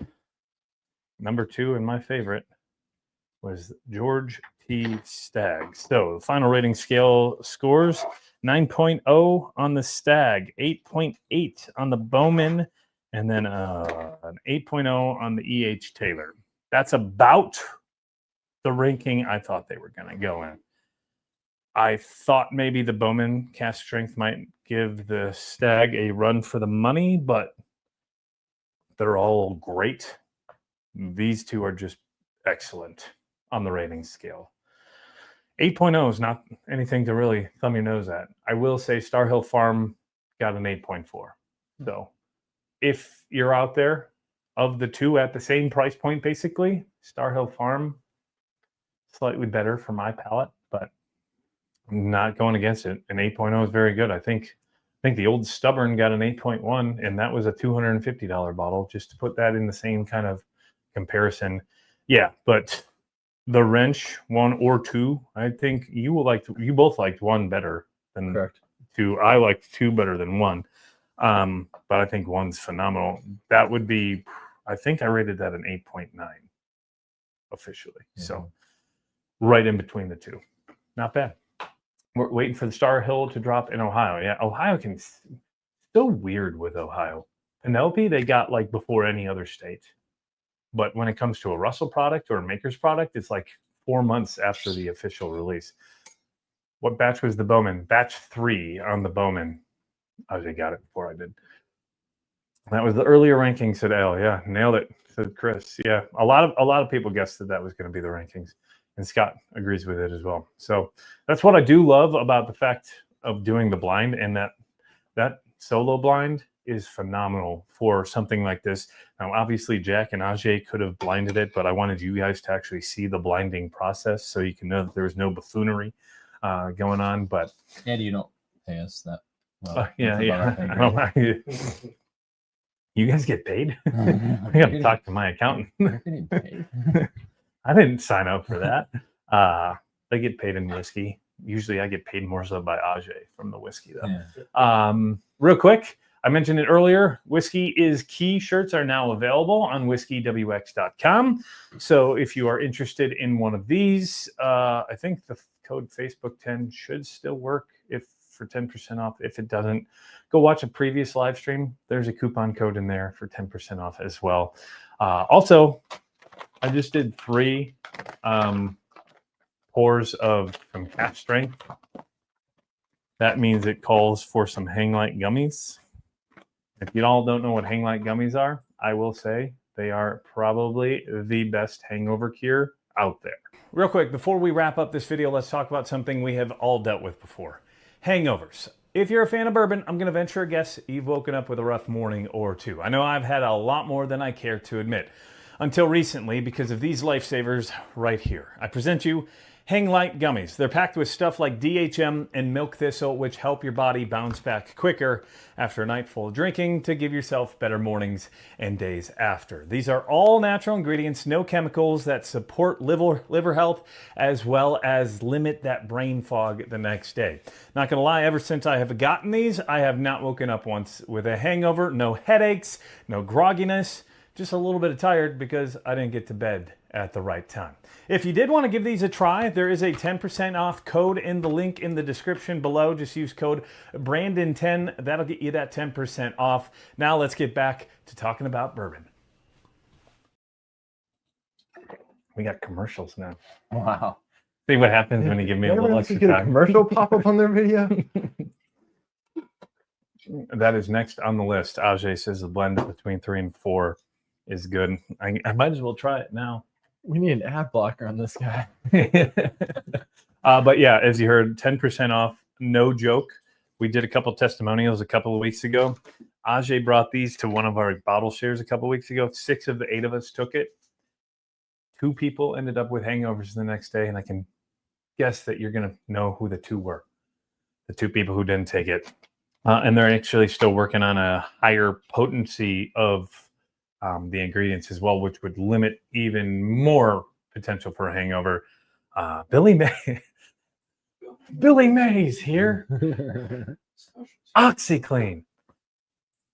number 2 and my favorite was George T. Stagg. So the final rating scale scores, 9.0 on the Stagg, 8.8 on the Bowman, and then an 8.0 on the E.H. Taylor. That's about the ranking I thought they were going to go in. I thought maybe the Bowman cask-strength might give the Stagg a run for the money, but they're all great. These two are just excellent on the rating scale. 8.0 is not anything to really thumb your nose at. I will say Star Hill Farm got an 8.4. So if you're out there, of the two at the same price point, basically, Star Hill Farm, slightly better for my palate, but I'm not going against it. An 8.0 is very good. I think the Old Stubborn got an 8.1, and that was a $250 bottle, just to put that in the same kind of comparison. Yeah, but the Wrench 1 or 2, I think you both liked 1 better than Correct. 2. I liked 2 better than 1. But I think 1's phenomenal. That would be, I think I rated that an 8.9 officially. Mm-hmm. So right in between the two. Not bad. We're waiting for the Star Hill to drop in Ohio. Yeah, Ohio can, so weird with Ohio. Penelope, they got like before any other state. But when it comes to a Russell product or a Maker's product, it's like 4 months after the official release. What batch was the Bowman? Batch 3 on the Bowman. I already got it before I did. That was the earlier ranking, said Al. Yeah, nailed it, said Chris. Yeah, a lot of people guessed that was going to be the rankings. And Scott agrees with it as well. So that's what I do love about the fact of doing the blind, and that solo blind is phenomenal for something like this. Now, obviously, Jack and Ajay could have blinded it, but I wanted you guys to actually see the blinding process so you can know that there was no buffoonery going on. But and you don't pay us that. Well, yeah. You guys get paid? I got to talk to my accountant. I didn't sign up for that. They get paid in whiskey. Usually I get paid more so by Ajay from the whiskey, though. Yeah. Real quick, I mentioned it earlier. Whiskey is Key shirts are now available on whiskey.wx.com. So if you are interested in one of these, I think the code Facebook10 should still work for 10% off. If it doesn't, go watch a previous live stream. There's a coupon code in there for 10% off as well. Also, I just did 3 pours of some cask-strength. That means it calls for some hang light gummies. If you all don't know what hang light gummies are, I will say they are probably the best hangover cure out there. Real quick, before we wrap up this video, let's talk about something we have all dealt with before. Hangovers. If you're a fan of bourbon, I'm going to venture a guess you've woken up with a rough morning or two. I know I've had a lot more than I care to admit. Until recently, because of these lifesavers right here. I present you Hang Light Gummies. They're packed with stuff like DHM and milk thistle, which help your body bounce back quicker after a night full of drinking to give yourself better mornings and days after. These are all natural ingredients, no chemicals, that support liver health as well as limit that brain fog the next day. Not gonna lie, ever since I have gotten these, I have not woken up once with a hangover, no headaches, no grogginess, just a little bit of tired because I didn't get to bed at the right time. If you did want to give these a try, there is a 10% off code in the link in the description below. Just use code Brandon10. That'll get you that 10% off. Now let's get back to talking about bourbon. We got commercials now. Wow. See what happens when you give me a little extra time. Get a commercial pop up on their video. That is next on the list. Ajay says the blend between 3 and 4 is good. I might as well try it now. We need an ad blocker on this guy. But yeah, as you heard, 10% off, no joke. We did a couple testimonials a couple of weeks ago. Ajay brought these to one of our bottle shares a couple of weeks ago. 6 of the 8 of us took it. 2 people ended up with hangovers the next day, and I can guess that you're going to know who the 2 were. The 2 people who didn't take it. And they're actually still working on a higher potency of the ingredients as well, which would limit even more potential for a hangover. Billy May's here. OxyClean.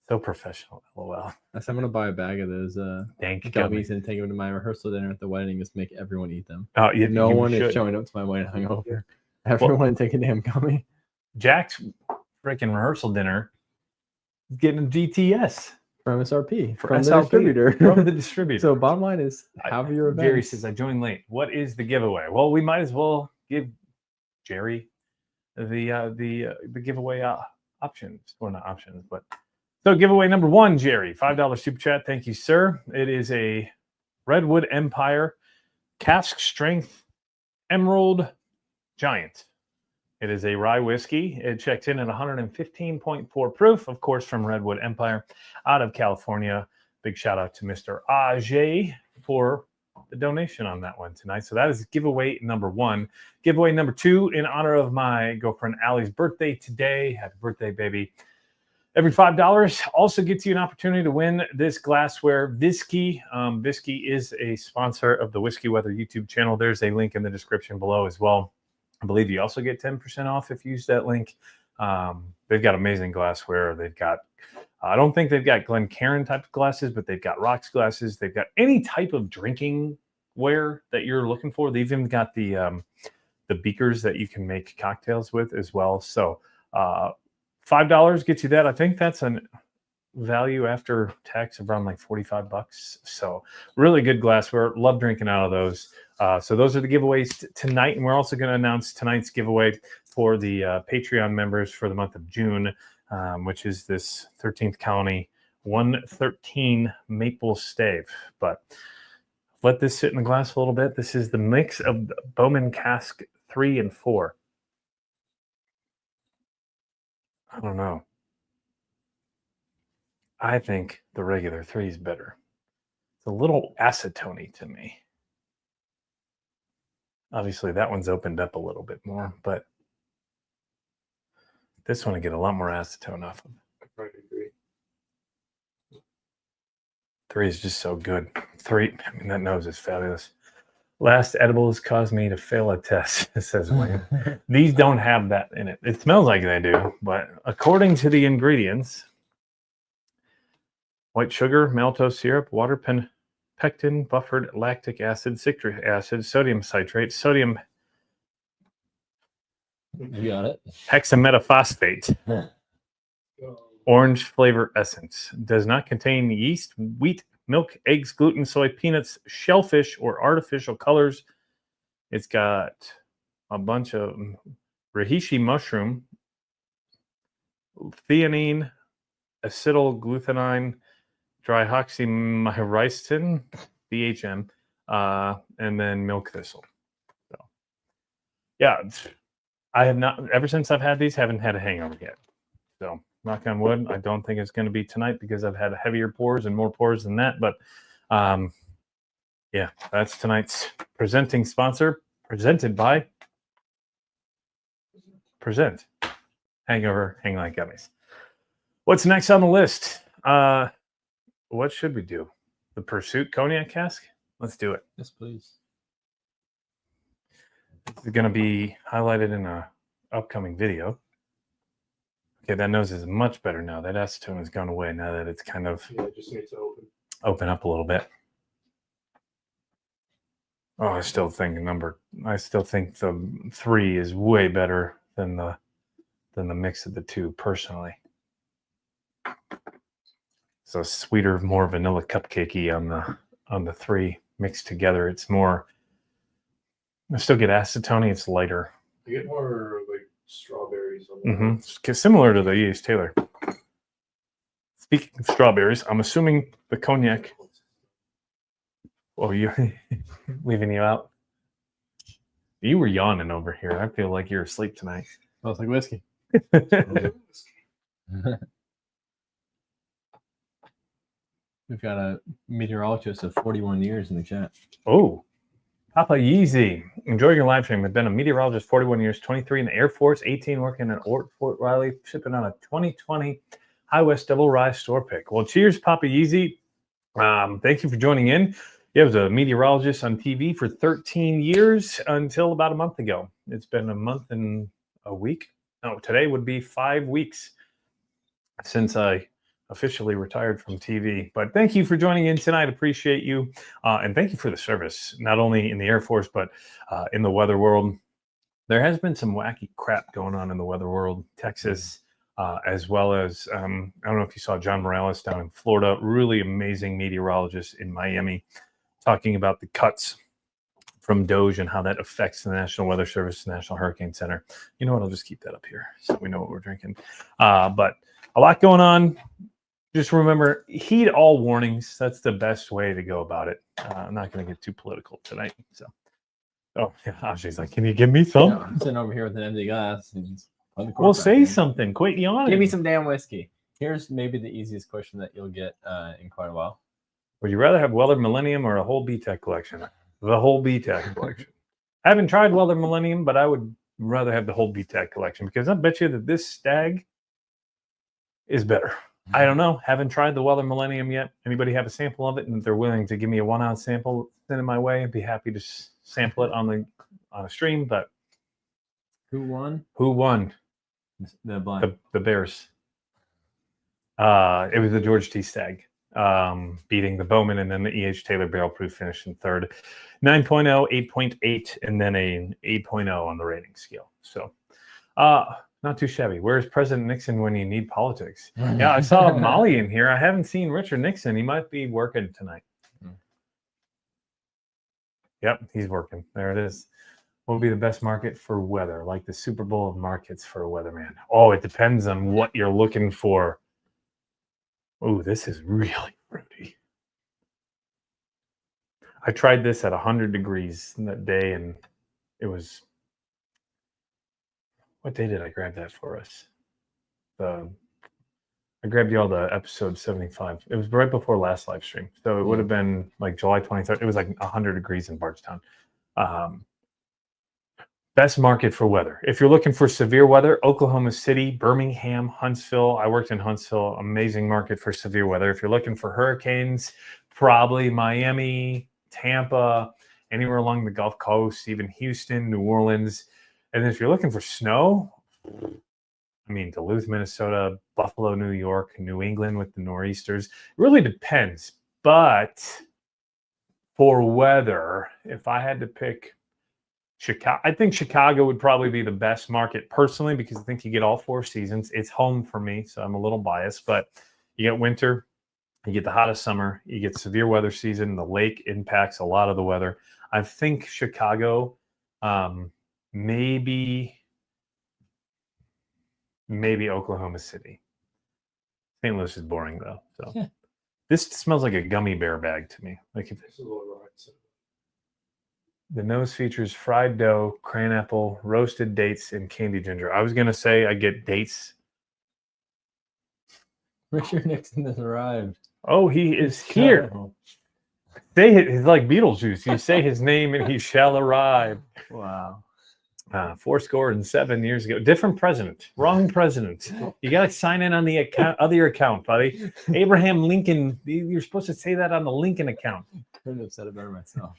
So professional, LOL. I'm going to buy a bag of those gummies and take them to my rehearsal dinner at the wedding. Just make everyone eat them. Oh, no one is showing up to my wedding hungover. Everyone take a damn gummy. Jack's freaking rehearsal dinner is getting a GTS From SRP. from the SRP, distributor. From the distributor. So bottom line is, have your events. Jerry says, I joined late. What is the giveaway? Well, we might as well give Jerry the giveaway options. Well, not options, but so giveaway number one, Jerry, $5 super chat. Thank you, sir. It is a Redwood Empire cask-strength Emerald Giant. It is a rye whiskey. It checks in at 115.4 proof, of course, from Redwood Empire out of California. Big shout out to Mr. Ajay for the donation on that one tonight. So that is giveaway number one. Giveaway number two, in honor of my girlfriend Allie's birthday today. Happy birthday, baby. Every $5 also gets you an opportunity to win this glassware Viski. Viski is a sponsor of the Whiskey Weather YouTube channel. There's a link in the description below as well. I believe you also get 10% off if you use that link. They've got amazing glassware. They've got, I don't think they've got Glencairn type of glasses, but they've got rocks glasses. They've got any type of drinking ware that you're looking for. They've even got the beakers that you can make cocktails with as well. So $5 gets you that. I think that's a value after tax of around like $45. So really good glassware. Love drinking out of those. So those are the giveaways tonight. And we're also going to announce tonight's giveaway for the Patreon members for the month of June, which is this 13th Colony 113 Maple Stave. But let this sit in the glass a little bit. This is the mix of Bowman Cask 3 and 4. I don't know. I think the regular 3 is better. It's a little acetone to me. Obviously, that one's opened up a little bit more, but this one I get a lot more acetone off of. I probably agree. 3 is just so good. 3, I mean, that nose is fabulous. Last edibles caused me to fail a test, says Wayne. These don't have that in it. It smells like they do, but according to the ingredients, white sugar, maltose syrup, water pectin, buffered lactic acid, citric acid, sodium citrate, sodium You got it. hexametaphosphate, orange flavor essence. Does not contain yeast, wheat, milk, eggs, gluten, soy, peanuts, shellfish, or artificial colors. It's got a bunch of reishi mushroom, theanine, acetylglutenine, trihexamyristin, DHM, and then milk thistle. So, yeah, I have not, ever since I've had these, haven't had a hangover yet. So, knock on wood, I don't think it's going to be tonight because I've had heavier pours and more pours than that. But yeah, that's tonight's presenting sponsor, presented by Present Hangover Hang Like Gummies. What's next on the list? What should we do? The Pursuit Cognac Cask? Let's do it. Yes, please. This is going to be highlighted in a upcoming video. Okay, that nose is much better now. That acetone has gone away now that it's kind of Yeah, it just needs to open up a little bit. Oh, I still think the 3 is way better than the mix of the 2 personally. So sweeter, more vanilla cupcakey on the 3 mixed together. It's more. I still get acetone. It's lighter. You get more like strawberries on Mm-hmm. Similar to the yeast Taylor. Speaking of strawberries, I'm assuming the cognac. Oh, you're leaving you out. You were yawning over here. I feel like you're asleep tonight. Smells like whiskey. We've got a meteorologist of 41 years in the chat. Oh, Papa Yeezy. Enjoying your live stream. I've been a meteorologist 41 years, 23 in the Air Force, 18 working at Fort Riley, shipping on a 2020 High West Double Rye store pick. Well, cheers, Papa Yeezy. Thank you for joining in. Yeah, I was a meteorologist on TV for 13 years until about a month ago. It's been a month and a week. No, today would be 5 weeks since I officially retired from TV. But thank you for joining in tonight. Appreciate you. And thank you for the service, not only in the Air Force, but in the weather world. there has been some wacky crap going on in the weather world. Texas, as well as I don't know if you saw John Morales down in Florida, really amazing meteorologist in Miami, talking about the cuts from Doge and how that affects the National Weather Service, National Hurricane Center. You know what? I'll just keep that up here so we know what we're drinking. But a lot going on. Just remember, heed all warnings. That's the best way to go about it. I'm not going to get too political tonight. So, oh, yeah, Ajay's like, can you give me some? I'm sitting over here with an empty glass. Well, say something. Quit yawning. Give me some damn whiskey. Here's maybe the easiest question that you'll get in quite a while. Would you rather have Weller Millennium or a whole BTEC collection? The whole BTEC collection. I haven't tried Weller Millennium, but I would rather have the whole BTEC collection because I bet you that this Stagg is better. I don't know. Haven't tried the Weller Millennium yet. Anybody have a sample of it and if they're willing to give me a 1 ounce sample, send it my way. I'd be happy to sample it on a stream. But who won? Who won? The blind. The Bears. It was the George T. Stagg beating the Bowman, and then the E.H. Taylor Barrel Proof finished in third. 9.0, 8.8, and then an 8.0 on the rating scale. So not too shabby. Where's President Nixon when you need politics? Yeah, I saw Molly in here. I haven't seen Richard Nixon. He might be working tonight. Yep, he's working. There it is. What would be the best market for weather? Like the Super Bowl of markets for a weatherman. Oh, it depends on what you're looking for. Oh, this is really fruity. I tried this at 100 degrees that day, and it was... What day did I grab that for us? I grabbed you all the episode 75. It was right before last live stream. So it would have been like July 23rd. It was like 100 degrees in Bardstown. Best market for weather. If you're looking for severe weather, Oklahoma City, Birmingham, Huntsville. I worked in Huntsville. Amazing market for severe weather. If you're looking for hurricanes, probably Miami, Tampa, anywhere along the Gulf Coast, even Houston, New Orleans. And if you're looking for snow, I mean, Duluth, Minnesota, Buffalo, New York, New England with the nor'easters. It really depends. But for weather, if I had to pick Chicago, I think Chicago would probably be the best market personally because I think you get all 4 seasons. It's home for me, so I'm a little biased. But you get winter, you get the hottest summer, you get severe weather season. The lake impacts a lot of the weather. I think Chicago... maybe Oklahoma City. St. Louis is boring though. So yeah. This smells like a gummy bear bag to me. Like if the nose features fried dough, cran apple, roasted dates, and candy ginger. I was gonna say I get dates. Richard Nixon has arrived. Oh, he is here. Say it. It's like Beetlejuice. You say his name and he shall arrive. Wow. 407 years ago. Different president. Wrong president. You got to sign in on the other account, buddy. Abraham Lincoln. You're supposed to say that on the Lincoln account. Couldn't have said it better myself.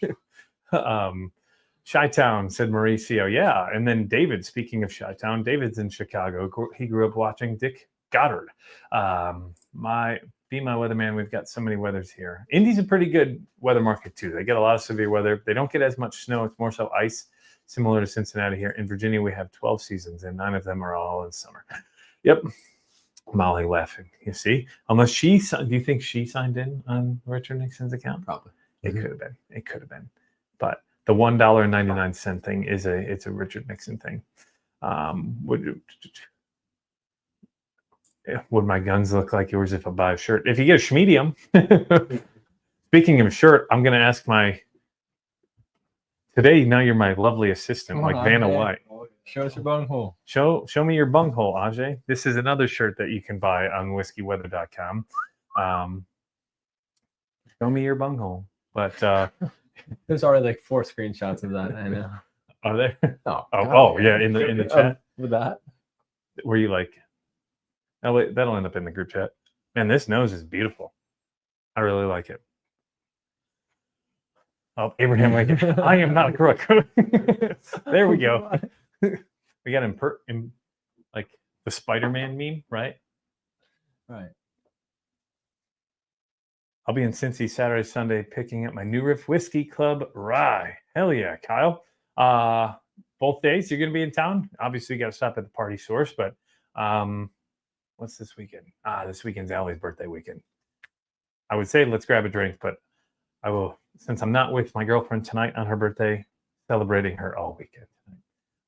Chi-Town, said Mauricio. Yeah. And then David, speaking of Chi-Town, David's in Chicago. He grew up watching Dick Goddard. Be my weatherman. We've got so many weathers here. Indy's a pretty good weather market too. They get a lot of severe weather. They don't get as much snow. It's more so ice. Similar to Cincinnati here. In Virginia, we have 12 seasons, and 9 of them are all in summer. Yep. Molly laughing. You see? Unless do you think she signed in on Richard Nixon's account? Probably. It could have been. It could have been. But the $1.99 thing it's a Richard Nixon thing. Would my guns look like yours if I buy a shirt? If you get a medium. Speaking of a shirt, I'm going to ask today, now you're my lovely assistant, like Vanna White. Show us your bunghole. Show me your bunghole, Ajay. This is another shirt that you can buy on whiskeyweather.com. Show me your bunghole. But there's already like 4 screenshots of that. I know. Are there? Oh, yeah, in the chat. With that, were you like? Oh, wait, that'll end up in the group chat. Man, this nose is beautiful. I really like it. Oh, Abraham Lincoln. I am not a crook. There we go. We got him like the Spider-Man meme, right? Right. I'll be in Cincy Saturday, Sunday, picking up my New Riff Whiskey Club Rye. Hell yeah, Kyle. both days you're going to be in town. Obviously, you got to stop at the party source, but what's this weekend? This weekend's Allie's birthday weekend. I would say let's grab a drink, but I will, since I'm not with my girlfriend tonight on her birthday, celebrating her all weekend.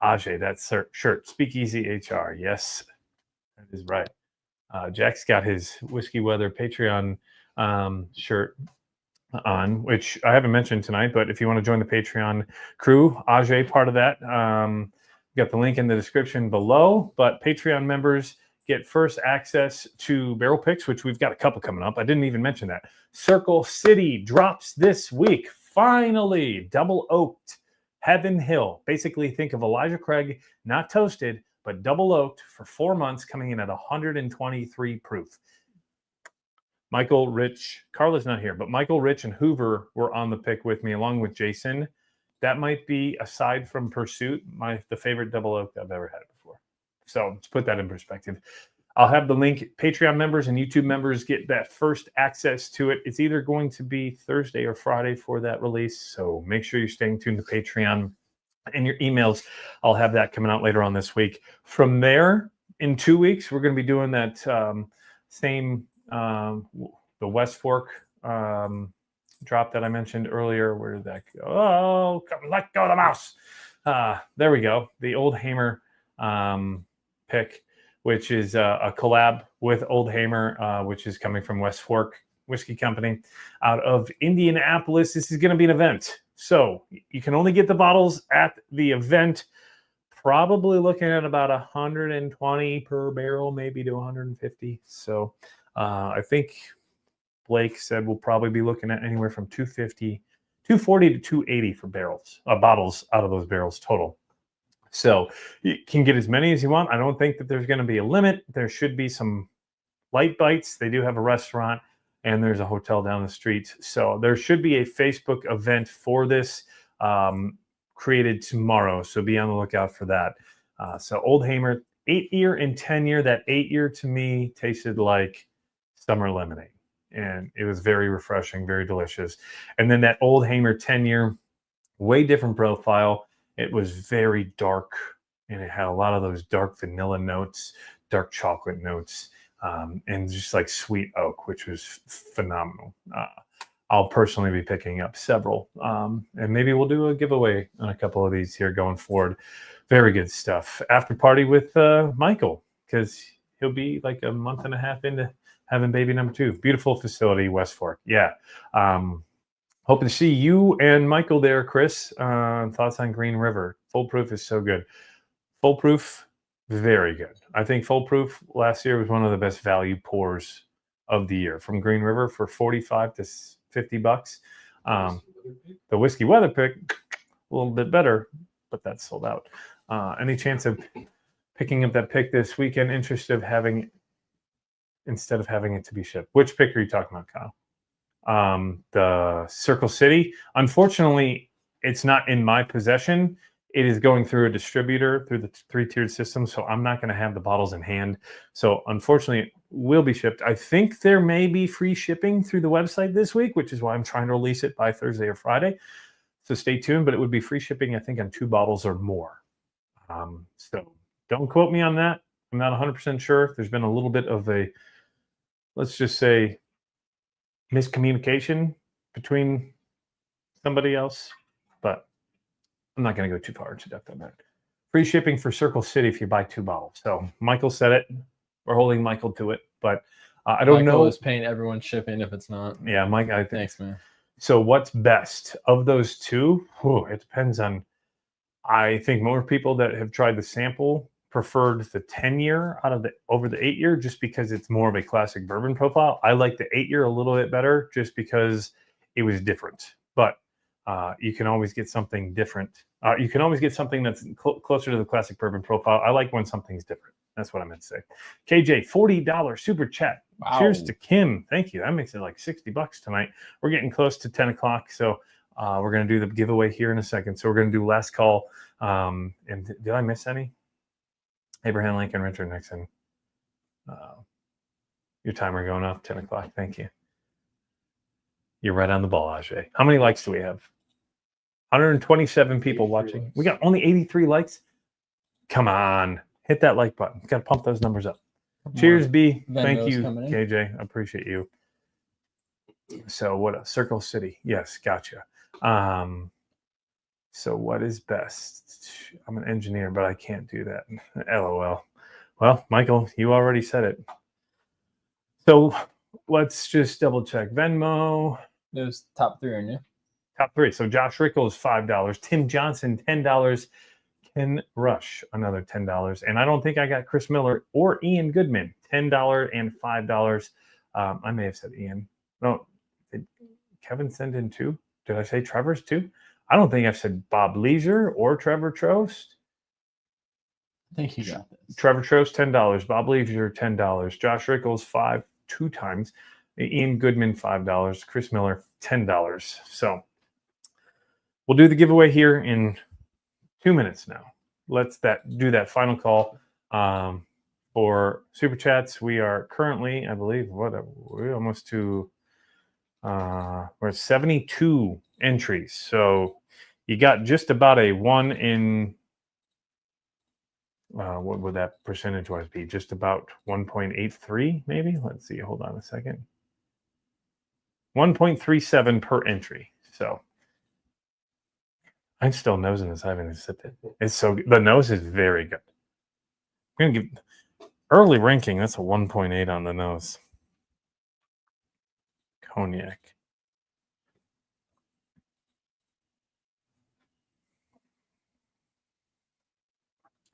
Ajay, that's shirt. Speakeasy HR. Yes, that is right. Jack's got his Whiskey Weather Patreon shirt on, which I haven't mentioned tonight, but if you want to join the Patreon crew, Ajay, part of that, got the link in the description below. But Patreon members get first access to barrel picks, which we've got a couple coming up. I didn't even mention that. Circle City drops this week. Finally, double oaked Heaven Hill. Basically, think of Elijah Craig, not toasted, but double oaked for 4 months, coming in at 123 proof. Michael, Rich, Carla's not here, but Michael, Rich, and Hoover were on the pick with me, along with Jason. That might be, aside from Pursuit, the favorite double oak I've ever had before. So to put that in perspective, I'll have the link. Patreon members and YouTube members get that first access to it. It's either going to be Thursday or Friday for that release. So make sure you're staying tuned to Patreon and your emails. I'll have that coming out later on this week. From there, in 2 weeks, we're going to be doing that same, the West Fork drop that I mentioned earlier. Where did that go? Oh, come, let go of the mouse. There we go. The Old Hamer pick, which is a collab with Old Hamer, which is coming from West Fork Whiskey Company out of Indianapolis. This is going to be an event. So you can only get the bottles at the event. Probably looking at about 120 per barrel, maybe to 150. So I think Blake said we'll probably be looking at anywhere from 240 to 280 for bottles out of those barrels total. So you can get as many as you want. I don't think that there's going to be a limit. There should be some light bites. They do have a restaurant and there's a hotel down the street. So there should be a Facebook event for this created tomorrow. So be on the lookout for that. So Old Hamer, 8-year and 10-year. That 8-year to me tasted like summer lemonade. And it was very refreshing, very delicious. And then that Old Hamer 10-year, way different profile. It was very dark, and it had a lot of those dark vanilla notes, dark chocolate notes, and just like sweet oak, which was phenomenal. I'll personally be picking up several, and maybe we'll do a giveaway on a couple of these here going forward. Very good stuff. After party with Michael, because he'll be like a month and a half into having baby number 2. Beautiful facility, West Fork. Yeah. Hoping to see you and Michael there, Chris. Thoughts on Green River? Full Proof is so good. Full Proof, very good. I think Full Proof last year was one of the best value pours of the year from Green River for 45 to 50 bucks. The Whiskey Weather pick, a little bit better, but that's sold out. Any chance of picking up that pick this weekend? Interested of having, instead of having it to be shipped. Which pick are you talking about, Kyle? The Circle City. Unfortunately, it's not in my possession. It is going through a distributor through the 3-tiered system, so I'm not going to have the bottles in hand. So unfortunately, it will be shipped. I think there may be free shipping through the website this week, which is why I'm trying to release it by Thursday or Friday. So stay tuned, but it would be free shipping, I think, on 2 bottles or more. So don't quote me on that. I'm not 100% sure. There's been a little bit of a, let's just say, miscommunication between somebody else, but I'm not going to go too far into depth on that. Free shipping for Circle City if you buy 2 bottles. So Michael said it. We're holding Michael to it, but I don't know. Michael is paying everyone shipping if it's not. Yeah, Mike. Thanks, man. So what's best of those 2? It depends on. I think more people that have tried the sample preferred the 10-year over the 8-year, just because it's more of a classic bourbon profile. I like the 8-year a little bit better just because it was different. But you can always get something different. You can always get something that's closer to the classic bourbon profile. I like when something's different. That's what I meant to say. KJ, $40 super chat. Wow. Cheers to Kim. Thank you. That makes it like $60 tonight. We're getting close to 10 o'clock, so we're going to do the giveaway here in a second. So we're going to do last call. And did I miss any? Abraham Lincoln, Richard Nixon. Your timer going off, 10 o'clock. Thank you. You're right on the ball, Ajay. How many likes do we have? 127 people 83 watching. likes. We got only 83 likes. Come on, hit that like button. Got to pump those numbers up. Cheers, B. Thank Venmos you, coming in. KJ. I appreciate you. So what else? Circle City. Yes, gotcha. So what is best? I'm an engineer, but I can't do that. LOL. Well, Michael, you already said it. So let's just double check. Venmo. Those top 3 are new. Top 3. So Josh Rickles, $5. Tim Johnson, $10. Ken Rush, another $10. And I don't think I got Chris Miller or Ian Goodman, $10 and $5. I may have said Ian. No, did Kevin send in 2? Did I say Trevor's 2? I don't think I've said Bob Leisure or Trevor Trost. I think you got this. Trevor Trost, $10. Bob Leisure, $10. Josh Rickles, 5, 2 times. Ian Goodman, $5. Chris Miller, $10. So we'll do the giveaway here in 2 minutes now. Let's do that final call for Super Chats. We are currently, I believe, we're almost to, we're at 72 entries. So you got just about a 1 in, what would that percentage-wise be? Just about 1.83, maybe? Let's see. Hold on a second. 1.37 per entry. So I'm still nosing this. I haven't even sipped it. It's so good. The nose is very good. I'm going to give early ranking. That's a 1.8 on the nose. Cognac.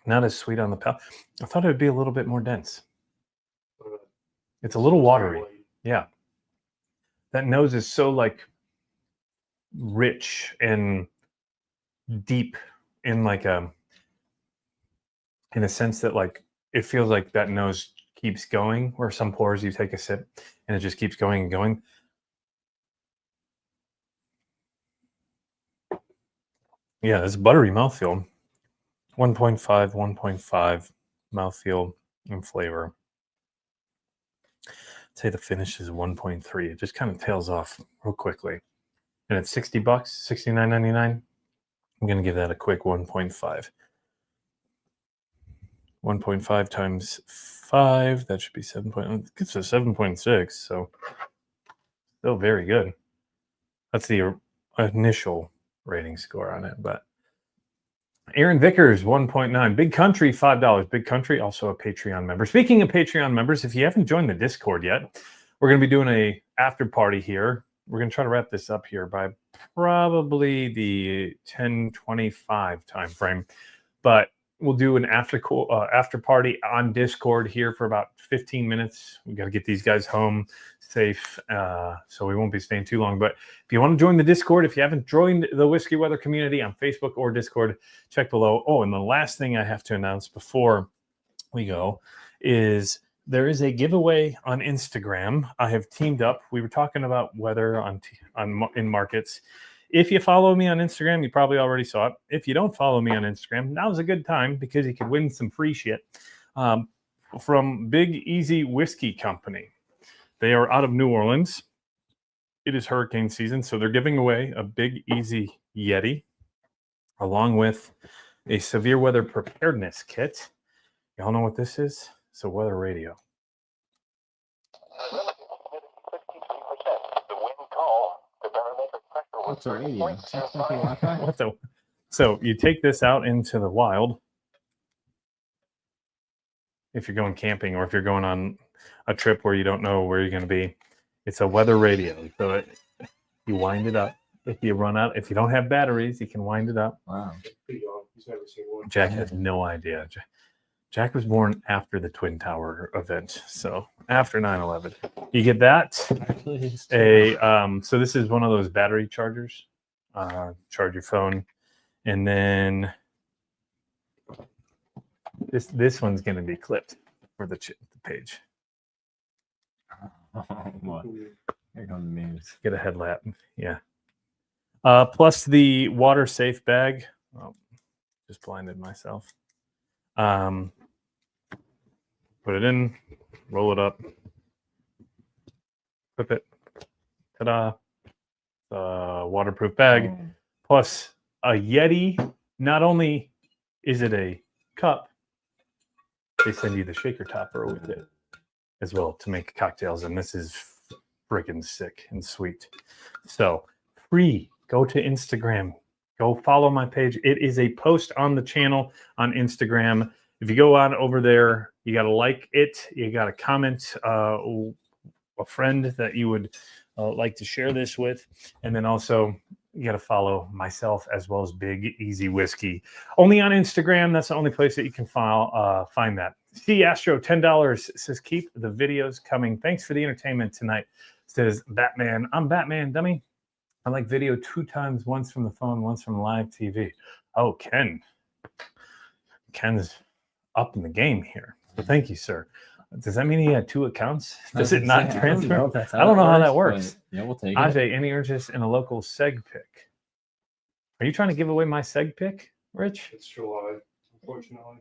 Not as sweet on the palate. I thought it would be a little bit more dense. It's a little watery. Yeah. That nose is so like rich and deep in like in a sense that like it feels like that nose keeps going, where some pours you take a sip and it just keeps going and going. Yeah, it's buttery mouthfeel. 1.5, 1.5 mouthfeel and flavor. I'd say the finish is 1.3. It just kind of tails off real quickly. And it's $60, $69.99. I'm going to give that a quick 1.5. 1.5 times 5, that should be 7. It gives a 7.6, so still very good. That's the initial rating score on it. But Aaron Vickers, 1.9. Big Country, $5. Big Country, also a Patreon member. Speaking of Patreon members, if you haven't joined the Discord yet, we're going to be doing a after party here. We're going to try to wrap this up here by probably the 10:25 time frame. But we'll do an after party on Discord here for about 15 minutes. We got to get these guys home safe, so we won't be staying too long. But if you want to join the Discord, if you haven't joined the Whiskey Weather community on Facebook or Discord, check below. Oh, and the last thing I have to announce before we go is there is a giveaway on Instagram. I have teamed up. We were talking about weather in markets. If you follow me on Instagram, you probably already saw it. If you don't follow me on Instagram, now's a good time because you could win some free shit from Big Easy Whiskey Company. They are out of New Orleans. It is hurricane season, so they're giving away a Big Easy Yeti along with a severe weather preparedness kit. Y'all know what this is? It's a weather radio. What's our radio? Wi-Fi? So you take this out into the wild if you're going camping or if you're going on a trip where you don't know where you're going to be. It's a weather radio. So you wind it up. If you run out, if you don't have batteries, you can wind it up. Wow. Pretty young. He's never seen one. Jack has no idea. Jack was born after the Twin Tower event, so after 9/11. You get that. So this is one of those battery chargers. Charge your phone, and then this one's going to be clipped for the page. What? Here comes the memes. Get a headlamp. Yeah. Plus the water safe bag. Oh, just blinded myself. Put it in, roll it up, clip it. Ta-da! Waterproof bag. Plus a Yeti. Not only is it a cup, they send you the shaker topper with it as well to make cocktails. And this is freaking sick and sweet. So free. Go to Instagram. Go follow my page. It is a post on the channel on Instagram. If you go on over there, you got to like it. You got to comment a friend that you would like to share this with. And then also you got to follow myself as well as Big Easy Whiskey. Only on Instagram. That's the only place that you can find that. C Astro, $10 says, keep the videos coming. Thanks for the entertainment tonight. Says Batman. I'm Batman, dummy. I like video 2 times, once from the phone, once from live TV. Oh, Ken. Ken's up in the game here. So thank you, sir. Does that mean he had 2 accounts? Does it not transfer? I don't know how that works. Yeah, we'll take Ajay, any interest in a local seg pick? Are you trying to give away my seg pick, Rich? It's July, unfortunately.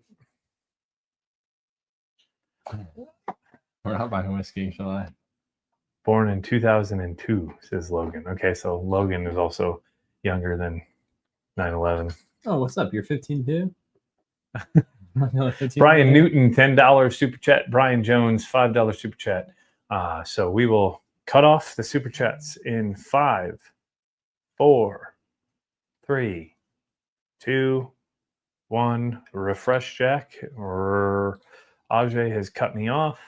We're not buying whiskey in July. Born in 2002, says Logan. Okay, so Logan is also younger than 9/11. Oh, what's up? You're 15 too? Brian Newton, $10 super chat. Brian Jones, $5 super chat. So we will cut off the super chats in 5, 4, 3, 2, 1. Refresh, Jack. Ajay has cut me off.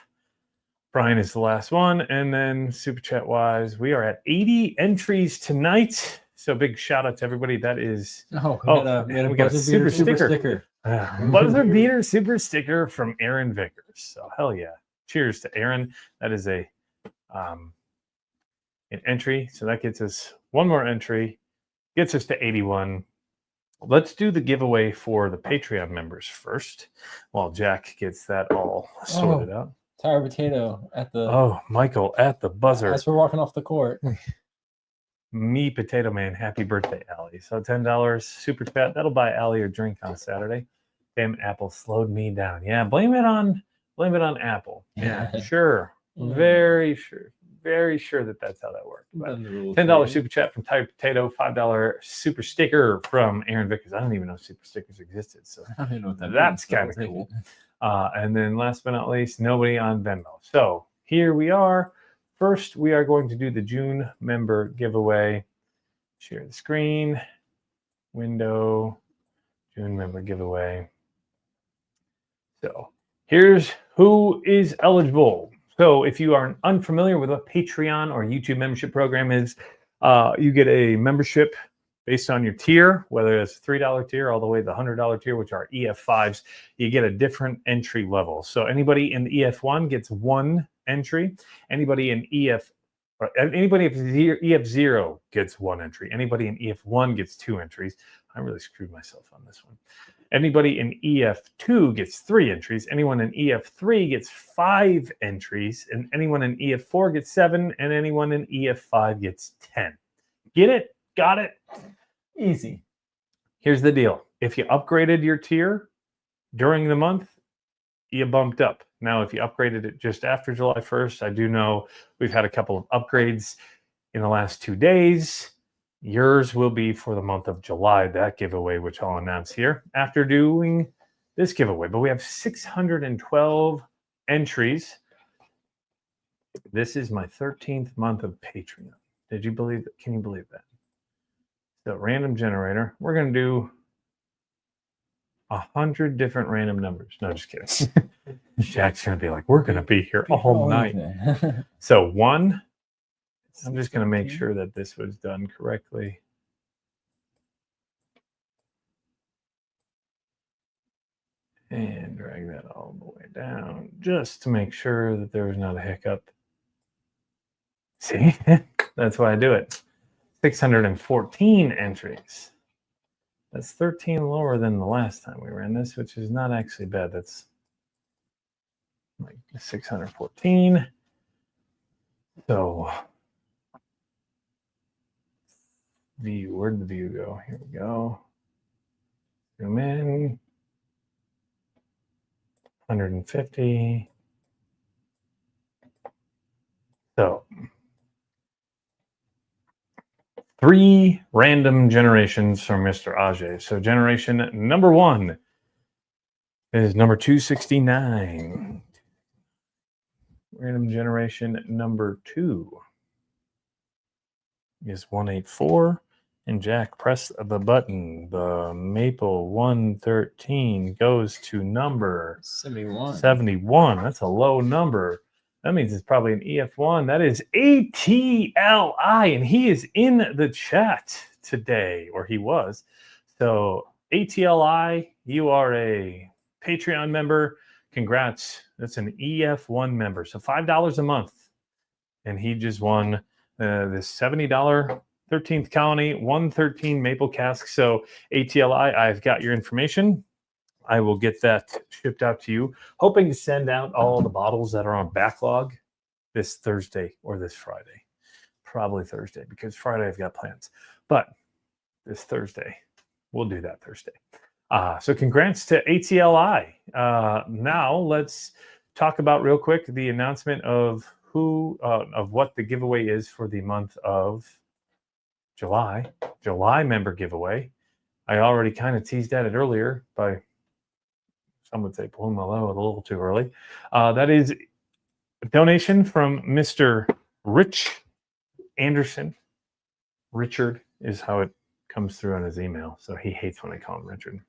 Brian is the last one. And then super chat wise, we are at 80 entries tonight. So big shout out to everybody. That is we got a super sticker. Buzzer beater super sticker from Aaron Vickers. So hell yeah. Cheers to Aaron. That is an entry. So that gets us one more entry. Gets us to 81. Let's do the giveaway for the Patreon members first while Jack gets that all sorted out. Tire potato at the. Oh, Michael at the buzzer. As we're walking off the court. Me, Potato Man, happy birthday, Allie. So $10 super chat. That'll buy Allie a drink on Saturday. Damn, Apple slowed me down. Yeah, blame it on Apple. Yeah, sure. Very sure that that's how that worked. But $10 super chat from Tire Potato, $5 super sticker from Aaron Vickers. I don't even know super stickers existed, so I don't even know what that that's kind of cool. And then last but not least, nobody on Venmo. So here we are. First, we are going to do the June member giveaway. Share the screen. Window. June member giveaway. So here's who is eligible. So if you are unfamiliar with what Patreon or YouTube membership program is, you get a membership based on your tier, whether it's $3 tier all the way to the $100 tier, which are EF5s. You get a different entry level. So anybody in the EF1 gets 1 entry. Anybody in EF0 gets 1 entry. Anybody in EF1 gets 2 entries. I really screwed myself on this one. Anybody in EF2 gets 3 entries. Anyone in EF3 gets 5 entries. And anyone in EF4 gets 7. And anyone in EF5 gets 10. Get it? Got it? Easy. Here's the deal. If you upgraded your tier during the month, you bumped up. Now, if you upgraded it just after July 1st, I do know we've had a couple of upgrades in the last 2 days. Yours will be for the month of July, that giveaway, which I'll announce here after doing this giveaway. But we have 612 entries. This is my 13th month of Patreon. Did you believe it? Can you believe that? So random generator. We're going to do 100 different random numbers. No, just kidding. Jack's going to be like, we're going to be here all night. So 1. I'm just going to make sure that this was done correctly. And drag that all the way down just to make sure that there was not a hiccup. See, that's why I do it. 614 entries. That's 13 lower than the last time we ran this, which is not actually bad. That's like 614. So view, where did the view go? Here we go. Zoom in. 150. So 3 random generations from Mr. Ajay. So generation number 1 is number 269. Random generation number 2 is 184. And Jack, press the button. The Maple 113 goes to number 71. 71. That's a low number. That means it's probably an EF1. That is ATLI, and he is in the chat today, or he was. So ATLI, you are a Patreon member. Congrats. That's an EF1 member. So $5 a month. And he just won this $70 13th Colony 113 Maple Cask. So ATLI, I've got your information. I will get that shipped out to you. Hoping to send out all the bottles that are on backlog this Thursday or this Friday. Probably Thursday, because Friday I've got plans. But this Thursday, we'll do that Thursday. So congrats to ATLI. Now let's talk about real quick the announcement of what the giveaway is for the month of July member giveaway. I already kind of teased at it earlier by, some would say, pulling my load a little too early. That is a donation from Mr. Rich Anderson. Richard is how it comes through on his email, so he hates when I call him Richard.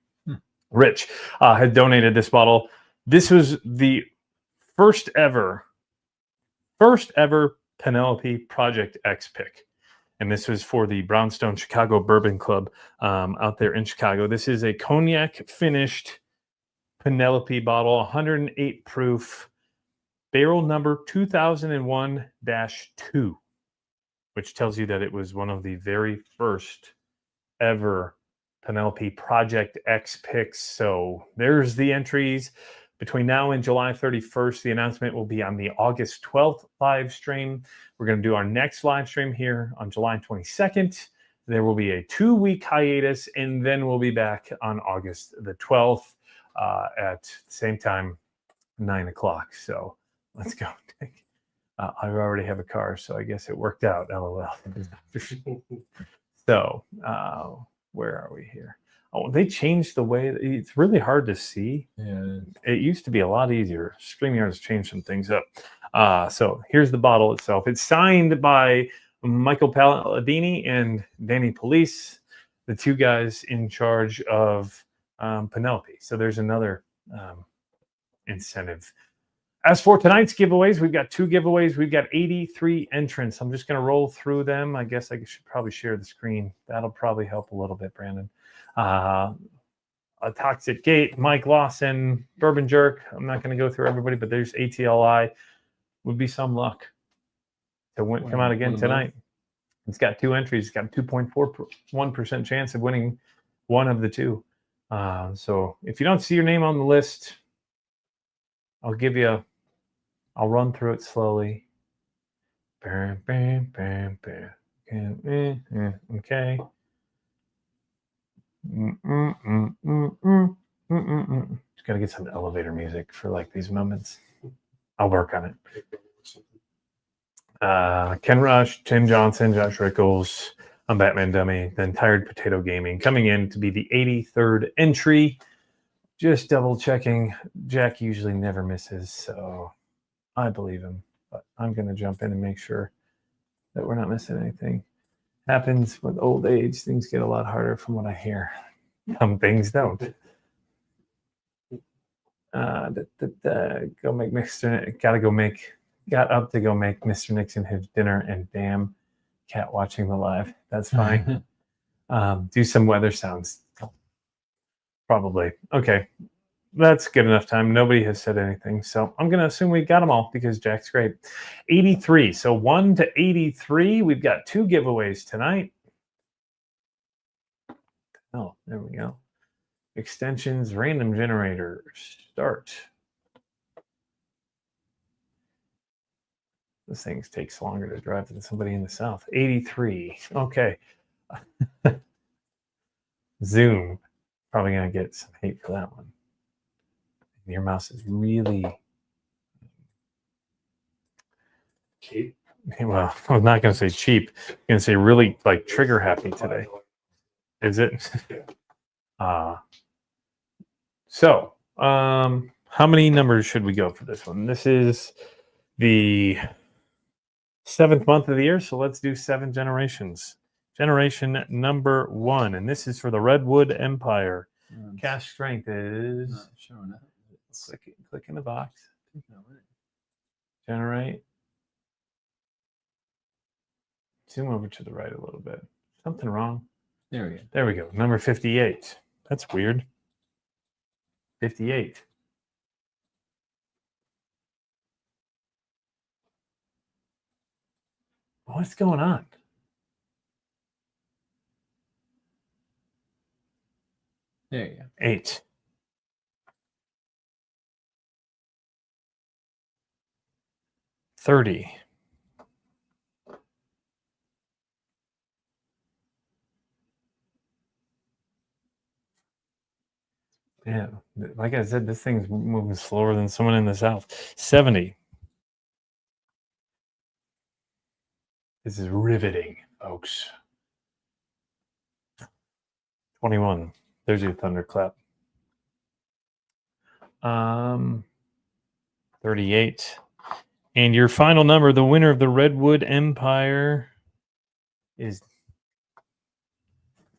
Rich had donated this bottle. This was the first ever Penelope Project X pick. And this was for the Brownstone Chicago Bourbon Club out there in Chicago. This is a cognac finished Penelope bottle, 108 proof, barrel number 2001-2, which tells you that it was one of the very first ever Penelope Project X picks. So there's the entries. Between now and July 31st, the announcement will be on the August 12th live stream. We're going to do our next live stream here on July 22nd. There will be a 2-week hiatus, and then we'll be back on August the 12th at the same time, 9 o'clock. So let's go. I already have a car, so I guess it worked out. LOL. So where are we here? Oh, they changed the way. It's really hard to see. Yeah. It used to be a lot easier. StreamYard has changed some things up. So here's the bottle itself. It's signed by Michael Palladini and Danny Police, the 2 guys in charge of Penelope. So there's another incentive. As for tonight's giveaways, we've got 2 giveaways. We've got 83 entrants. I'm just going to roll through them. I guess I should probably share the screen. That'll probably help a little bit, Brandon. A Toxic Gate, Mike Lawson, Bourbon Jerk. I'm not going to go through everybody, but there's ATLI. Would be some luck to come out again tonight. It's got 2 entries. It's got a 2.41% chance of winning one of the 2. So if you don't see your name on the list, I'll run through it slowly. Okay. Just gotta get some elevator music for like these moments. I'll work on it. Ken Rush, Tim Johnson, Josh Rickles, I'm Batman Dummy, then Tired Potato Gaming coming in to be the 83rd entry. Just double checking. Jack usually never misses, so I believe him. But I'm gonna jump in and make sure that we're not missing anything. Happens with old age. Things get a lot harder from what I hear. Some things don't. Go make Mr. Got up to go make Mr. Nixon his dinner, and damn, cat watching the live. That's fine. Do some weather sounds. Probably. Okay. That's good enough time. Nobody has said anything. So I'm going to assume we got them all because Jack's great. 83. So 1 to 83. We've got 2 giveaways tonight. Oh, there we go. Extensions, random generator, start. This thing takes longer to drive than somebody in the South. 83. Okay. Zoom. Probably going to get some hate for that one. Your mouse is really... Well, I'm not going to say cheap. I'm going to say really like trigger happy today. Is it? So, how many numbers should we go for this one? This is the 7th month of the year, so let's do 7 generations. Generation number 1, and this is for the Redwood Empire. Cask strength is Not showing up. click in the box. Generate. Zoom over to the right a little bit. Something wrong. There we go. There we go. Number 58. That's weird. 58. What's going on? There you go. 8. 30. Yeah, like I said, this thing's moving slower than someone in the South. 70. This is riveting, folks. 21. There's your thunderclap. 38. And your final number, the winner of the Redwood Empire, is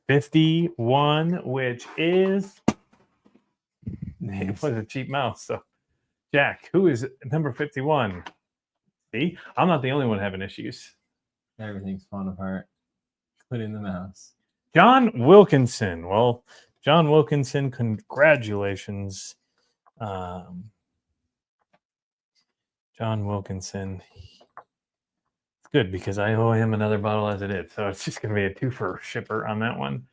51, which is it was a cheap mouse. So, Jack, who is number 51? See, I'm not the only one having issues. Everything's falling apart, including the mouse. John Wilkinson. Well, John Wilkinson, congratulations. John Wilkinson. It's good because I owe him another bottle as it is. So it's just going to be a 2 for shipper on that one.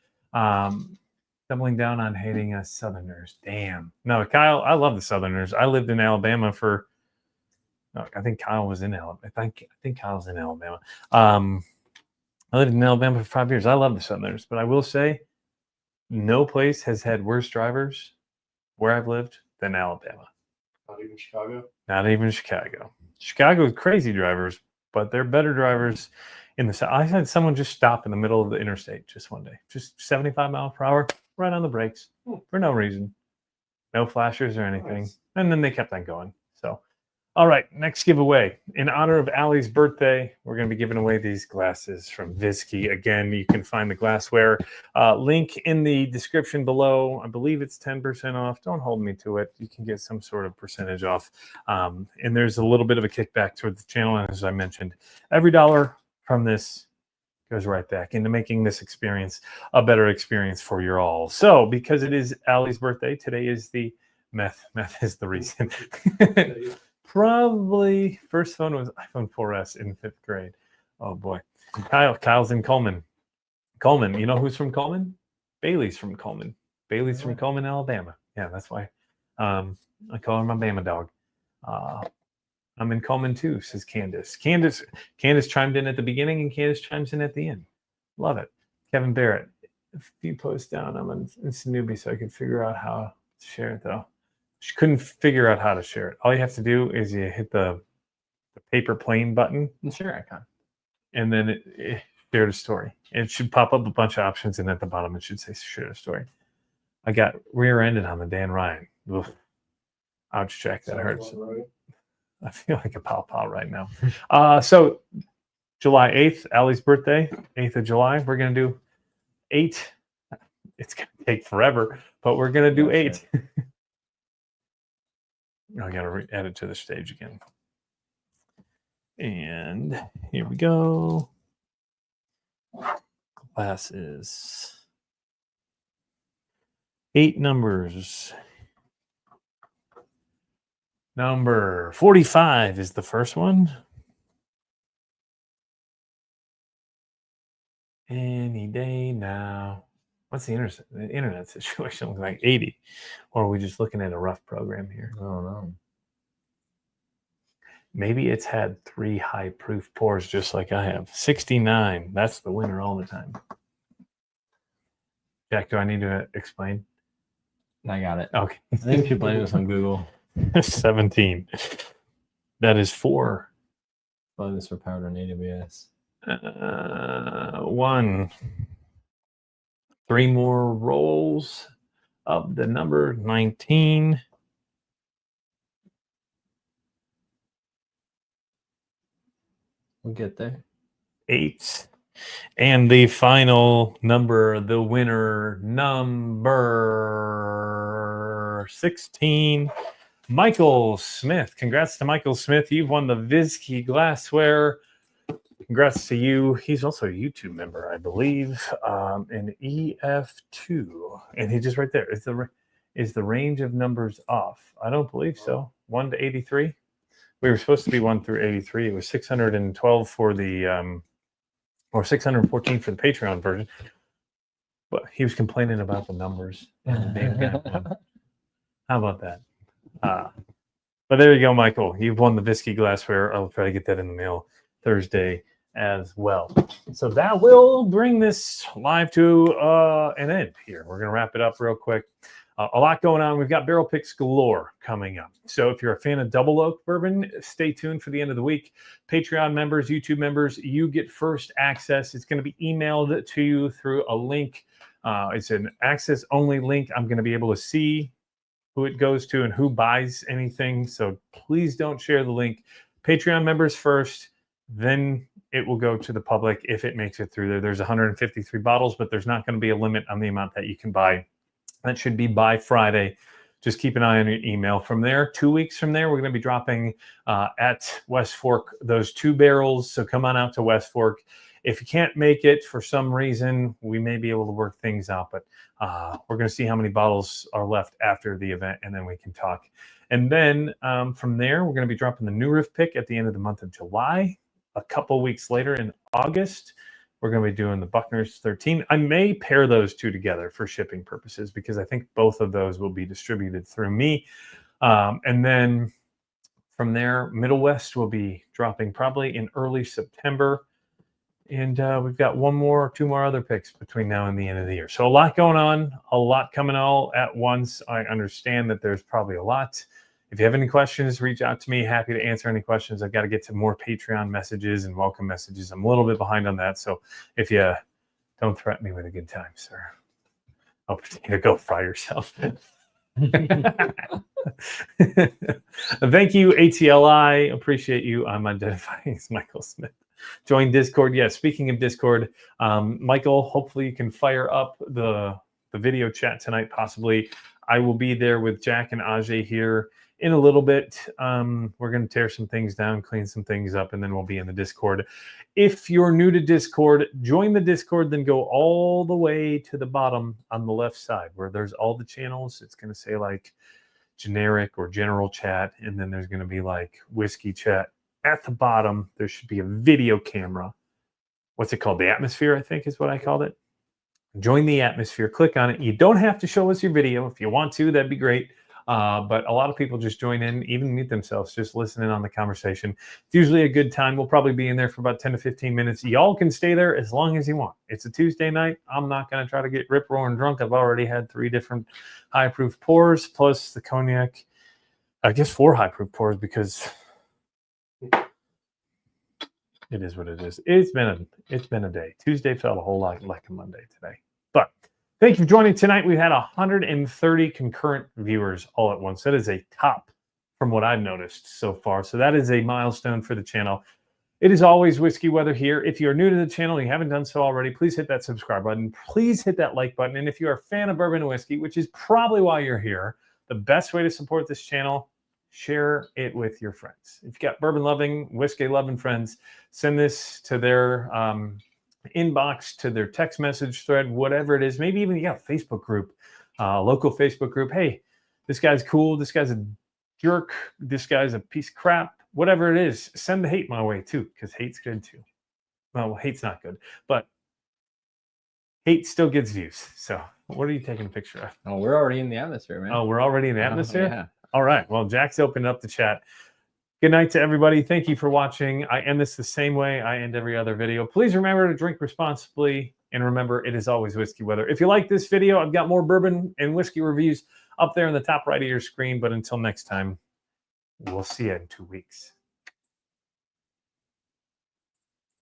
Doubling down on hating us Southerners. Damn. No, Kyle, I love the Southerners. I lived in Alabama for, no, I think Kyle was in Alabama. I think Kyle's in Alabama. I lived in Alabama for 5 years. I love the Southerners, but I will say no place has had worse drivers where I've lived than Alabama. Not even Chicago. Not even Chicago. Chicago's crazy drivers, but they're better drivers in the South. I had someone just stop in the middle of the interstate just one day, just 75 miles per hour, right on the brakes for no reason, no flashers or anything. Nice. And then they kept on going. So, all right, next giveaway. In honor of Allie's birthday, we're going to be giving away these glasses from Viski. Again, you can find the glassware link in the description below. I believe it's 10% off. Don't hold me to it. You can get some sort of percentage off. And there's a little bit of a kickback toward the channel. And as I mentioned, every dollar from this goes right back into making this experience a better experience for you all. So because it is Allie's birthday, today is the meth is the reason. Probably first phone was iPhone 4S in 5th grade. Oh boy. Kyle's in Coleman. Coleman, you know who's from Coleman? Bailey's from Coleman. Bailey's from Coleman, Alabama. Yeah, that's why I call her my Bama dog. I'm in Coleman too, says Candace. Candace chimed in at the beginning and Candace chimes in at the end. Love it. Kevin Barrett. A few posts down, I'm an instant newbie, so I could figure out how to share it though. She couldn't figure out how to share it. All you have to do is you hit the paper plane button. The share icon. And then it shared a story. It should pop up a bunch of options, and at the bottom it should say share a story. I got rear-ended on the Dan Ryan. Ugh. Ouch, Jack, that hurts. I feel like a pow-pow right now. So July 8th, Allie's birthday, 8th of July. We're going to do 8. It's going to take forever, but we're going to do 8. I got to add it to the stage again. And here we go. Glasses. 8 numbers. Number 45 is the first one. Any day now. What's the internet situation look like? 80. Or are we just looking at a rough program here? I don't know. Maybe it's had 3 high proof pours just like I have. 69. That's the winner all the time. Jack, do I need to explain? I got it. Okay. I think you should blame this on Google. 17. That is 4 Bonus for powered on AWS. 3 more rolls of the number 19. We'll get there. 8. And the final number, the winner, number 16, Michael Smith. Congrats to Michael Smith. You've won the Viski Glassware. Congrats to you. He's also a YouTube member, I believe, an EF2. And he just right there. Is the range of numbers off? I don't believe so. 1 to 83. We were supposed to be 1 through 83. It was 612 for the or 614 for the Patreon version. But he was complaining about the numbers. How about that? But there you go, Michael. You've won the Viski Glassware. I'll try to get that in the mail Thursday as well. So that will bring this live to an end here. We're going to wrap it up real quick. A lot going on. We've got barrel picks galore coming up. So if you're a fan of double oak bourbon, stay tuned for the end of the week. Patreon members, YouTube members, you get first access. It's going to be emailed to you through a link. It's an access only link. I'm going to be able to see who it goes to and who buys anything. So please don't share the link. Patreon members first, then it will go to the public if it makes it through there. There's 153 bottles, but there's not going to be a limit on the amount that you can buy. That should be by Friday. Just keep an eye on your email. From there, 2 weeks from there, we're going to be dropping at West Fork those 2 barrels. So come on out to West Fork. If you can't make it for some reason, we may be able to work things out. But we're going to see how many bottles are left after the event, and then we can talk. And then from there, we're going to be dropping the New Riff pick at the end of the month of July. A couple weeks later in August, we're going to be doing the Buckner's 13. I may pair those 2 together for shipping purposes because I think both of those will be distributed through me. And then from there, Middle West will be dropping probably in early September. And we've got 2 more other picks between now and the end of the year. So a lot going on, a lot coming all at once. I understand that there's probably a lot. If you have any questions, reach out to me. Happy to answer any questions. I've got to get to more Patreon messages and welcome messages. I'm a little bit behind on that. So if you don't threaten me with a good time, sir, I'll pretend to go fry yourself. Thank you, ATLI. Appreciate you. I'm identifying as Michael Smith. Join Discord. Yeah, speaking of Discord, Michael, hopefully you can fire up the video chat tonight, possibly. I will be there with Jack and Ajay here in a little bit. We're going to tear some things down, clean some things up, and then we'll be in the Discord. If you're new to Discord, join the Discord, then go all the way to the bottom on the left side where there's all the channels. It's going to say like generic or general chat, and then there's going to be like whiskey chat. At the bottom, there should be a video camera. What's it called? The Atmosphere, I think is what I called it. Join the Atmosphere. Click on it. You don't have to show us your video. If you want to, that'd be great. But a lot of people just join in, even mute themselves, just listening on the conversation. It's usually a good time. We'll probably be in there for about 10 to 15 minutes. Y'all can stay there as long as you want. It's a Tuesday night. I'm not going to try to get rip-roaring drunk. I've already had 3 different high-proof pours, plus the cognac. I guess 4 high-proof pours because it is what it is. It's been a day. Tuesday felt a whole lot like a Monday today. But thank you for joining tonight. We've had 130 concurrent viewers all at once. That is a top from what I've noticed so far. So that is a milestone for the channel. It is always Whiskey Weather here. If you're new to the channel and you haven't done so already, please hit that subscribe button. Please hit that like button. And if you're a fan of bourbon and whiskey, which is probably why you're here, the best way to support this channel, share it with your friends. If you've got bourbon-loving, whiskey-loving friends, send this to their inbox, to their text message thread, whatever it is. Maybe even you got a Facebook group, local Facebook group. Hey, this guy's cool. This guy's a jerk. This guy's a piece of crap. Whatever it is, send the hate my way too, because hate's good too. Well, hate's not good, but hate still gets views. So what are you taking a picture of? Oh, we're already in the atmosphere, man. Oh, we're already in the atmosphere? Yeah. All right. Well, Jack's opened up the chat. Good night to everybody. Thank you for watching. I end this the same way I end every other video. Please remember to drink responsibly. And remember, it is always Whiskey Weather. If you like this video, I've got more bourbon and whiskey reviews up there in the top right of your screen. But until next time, we'll see you in 2 weeks.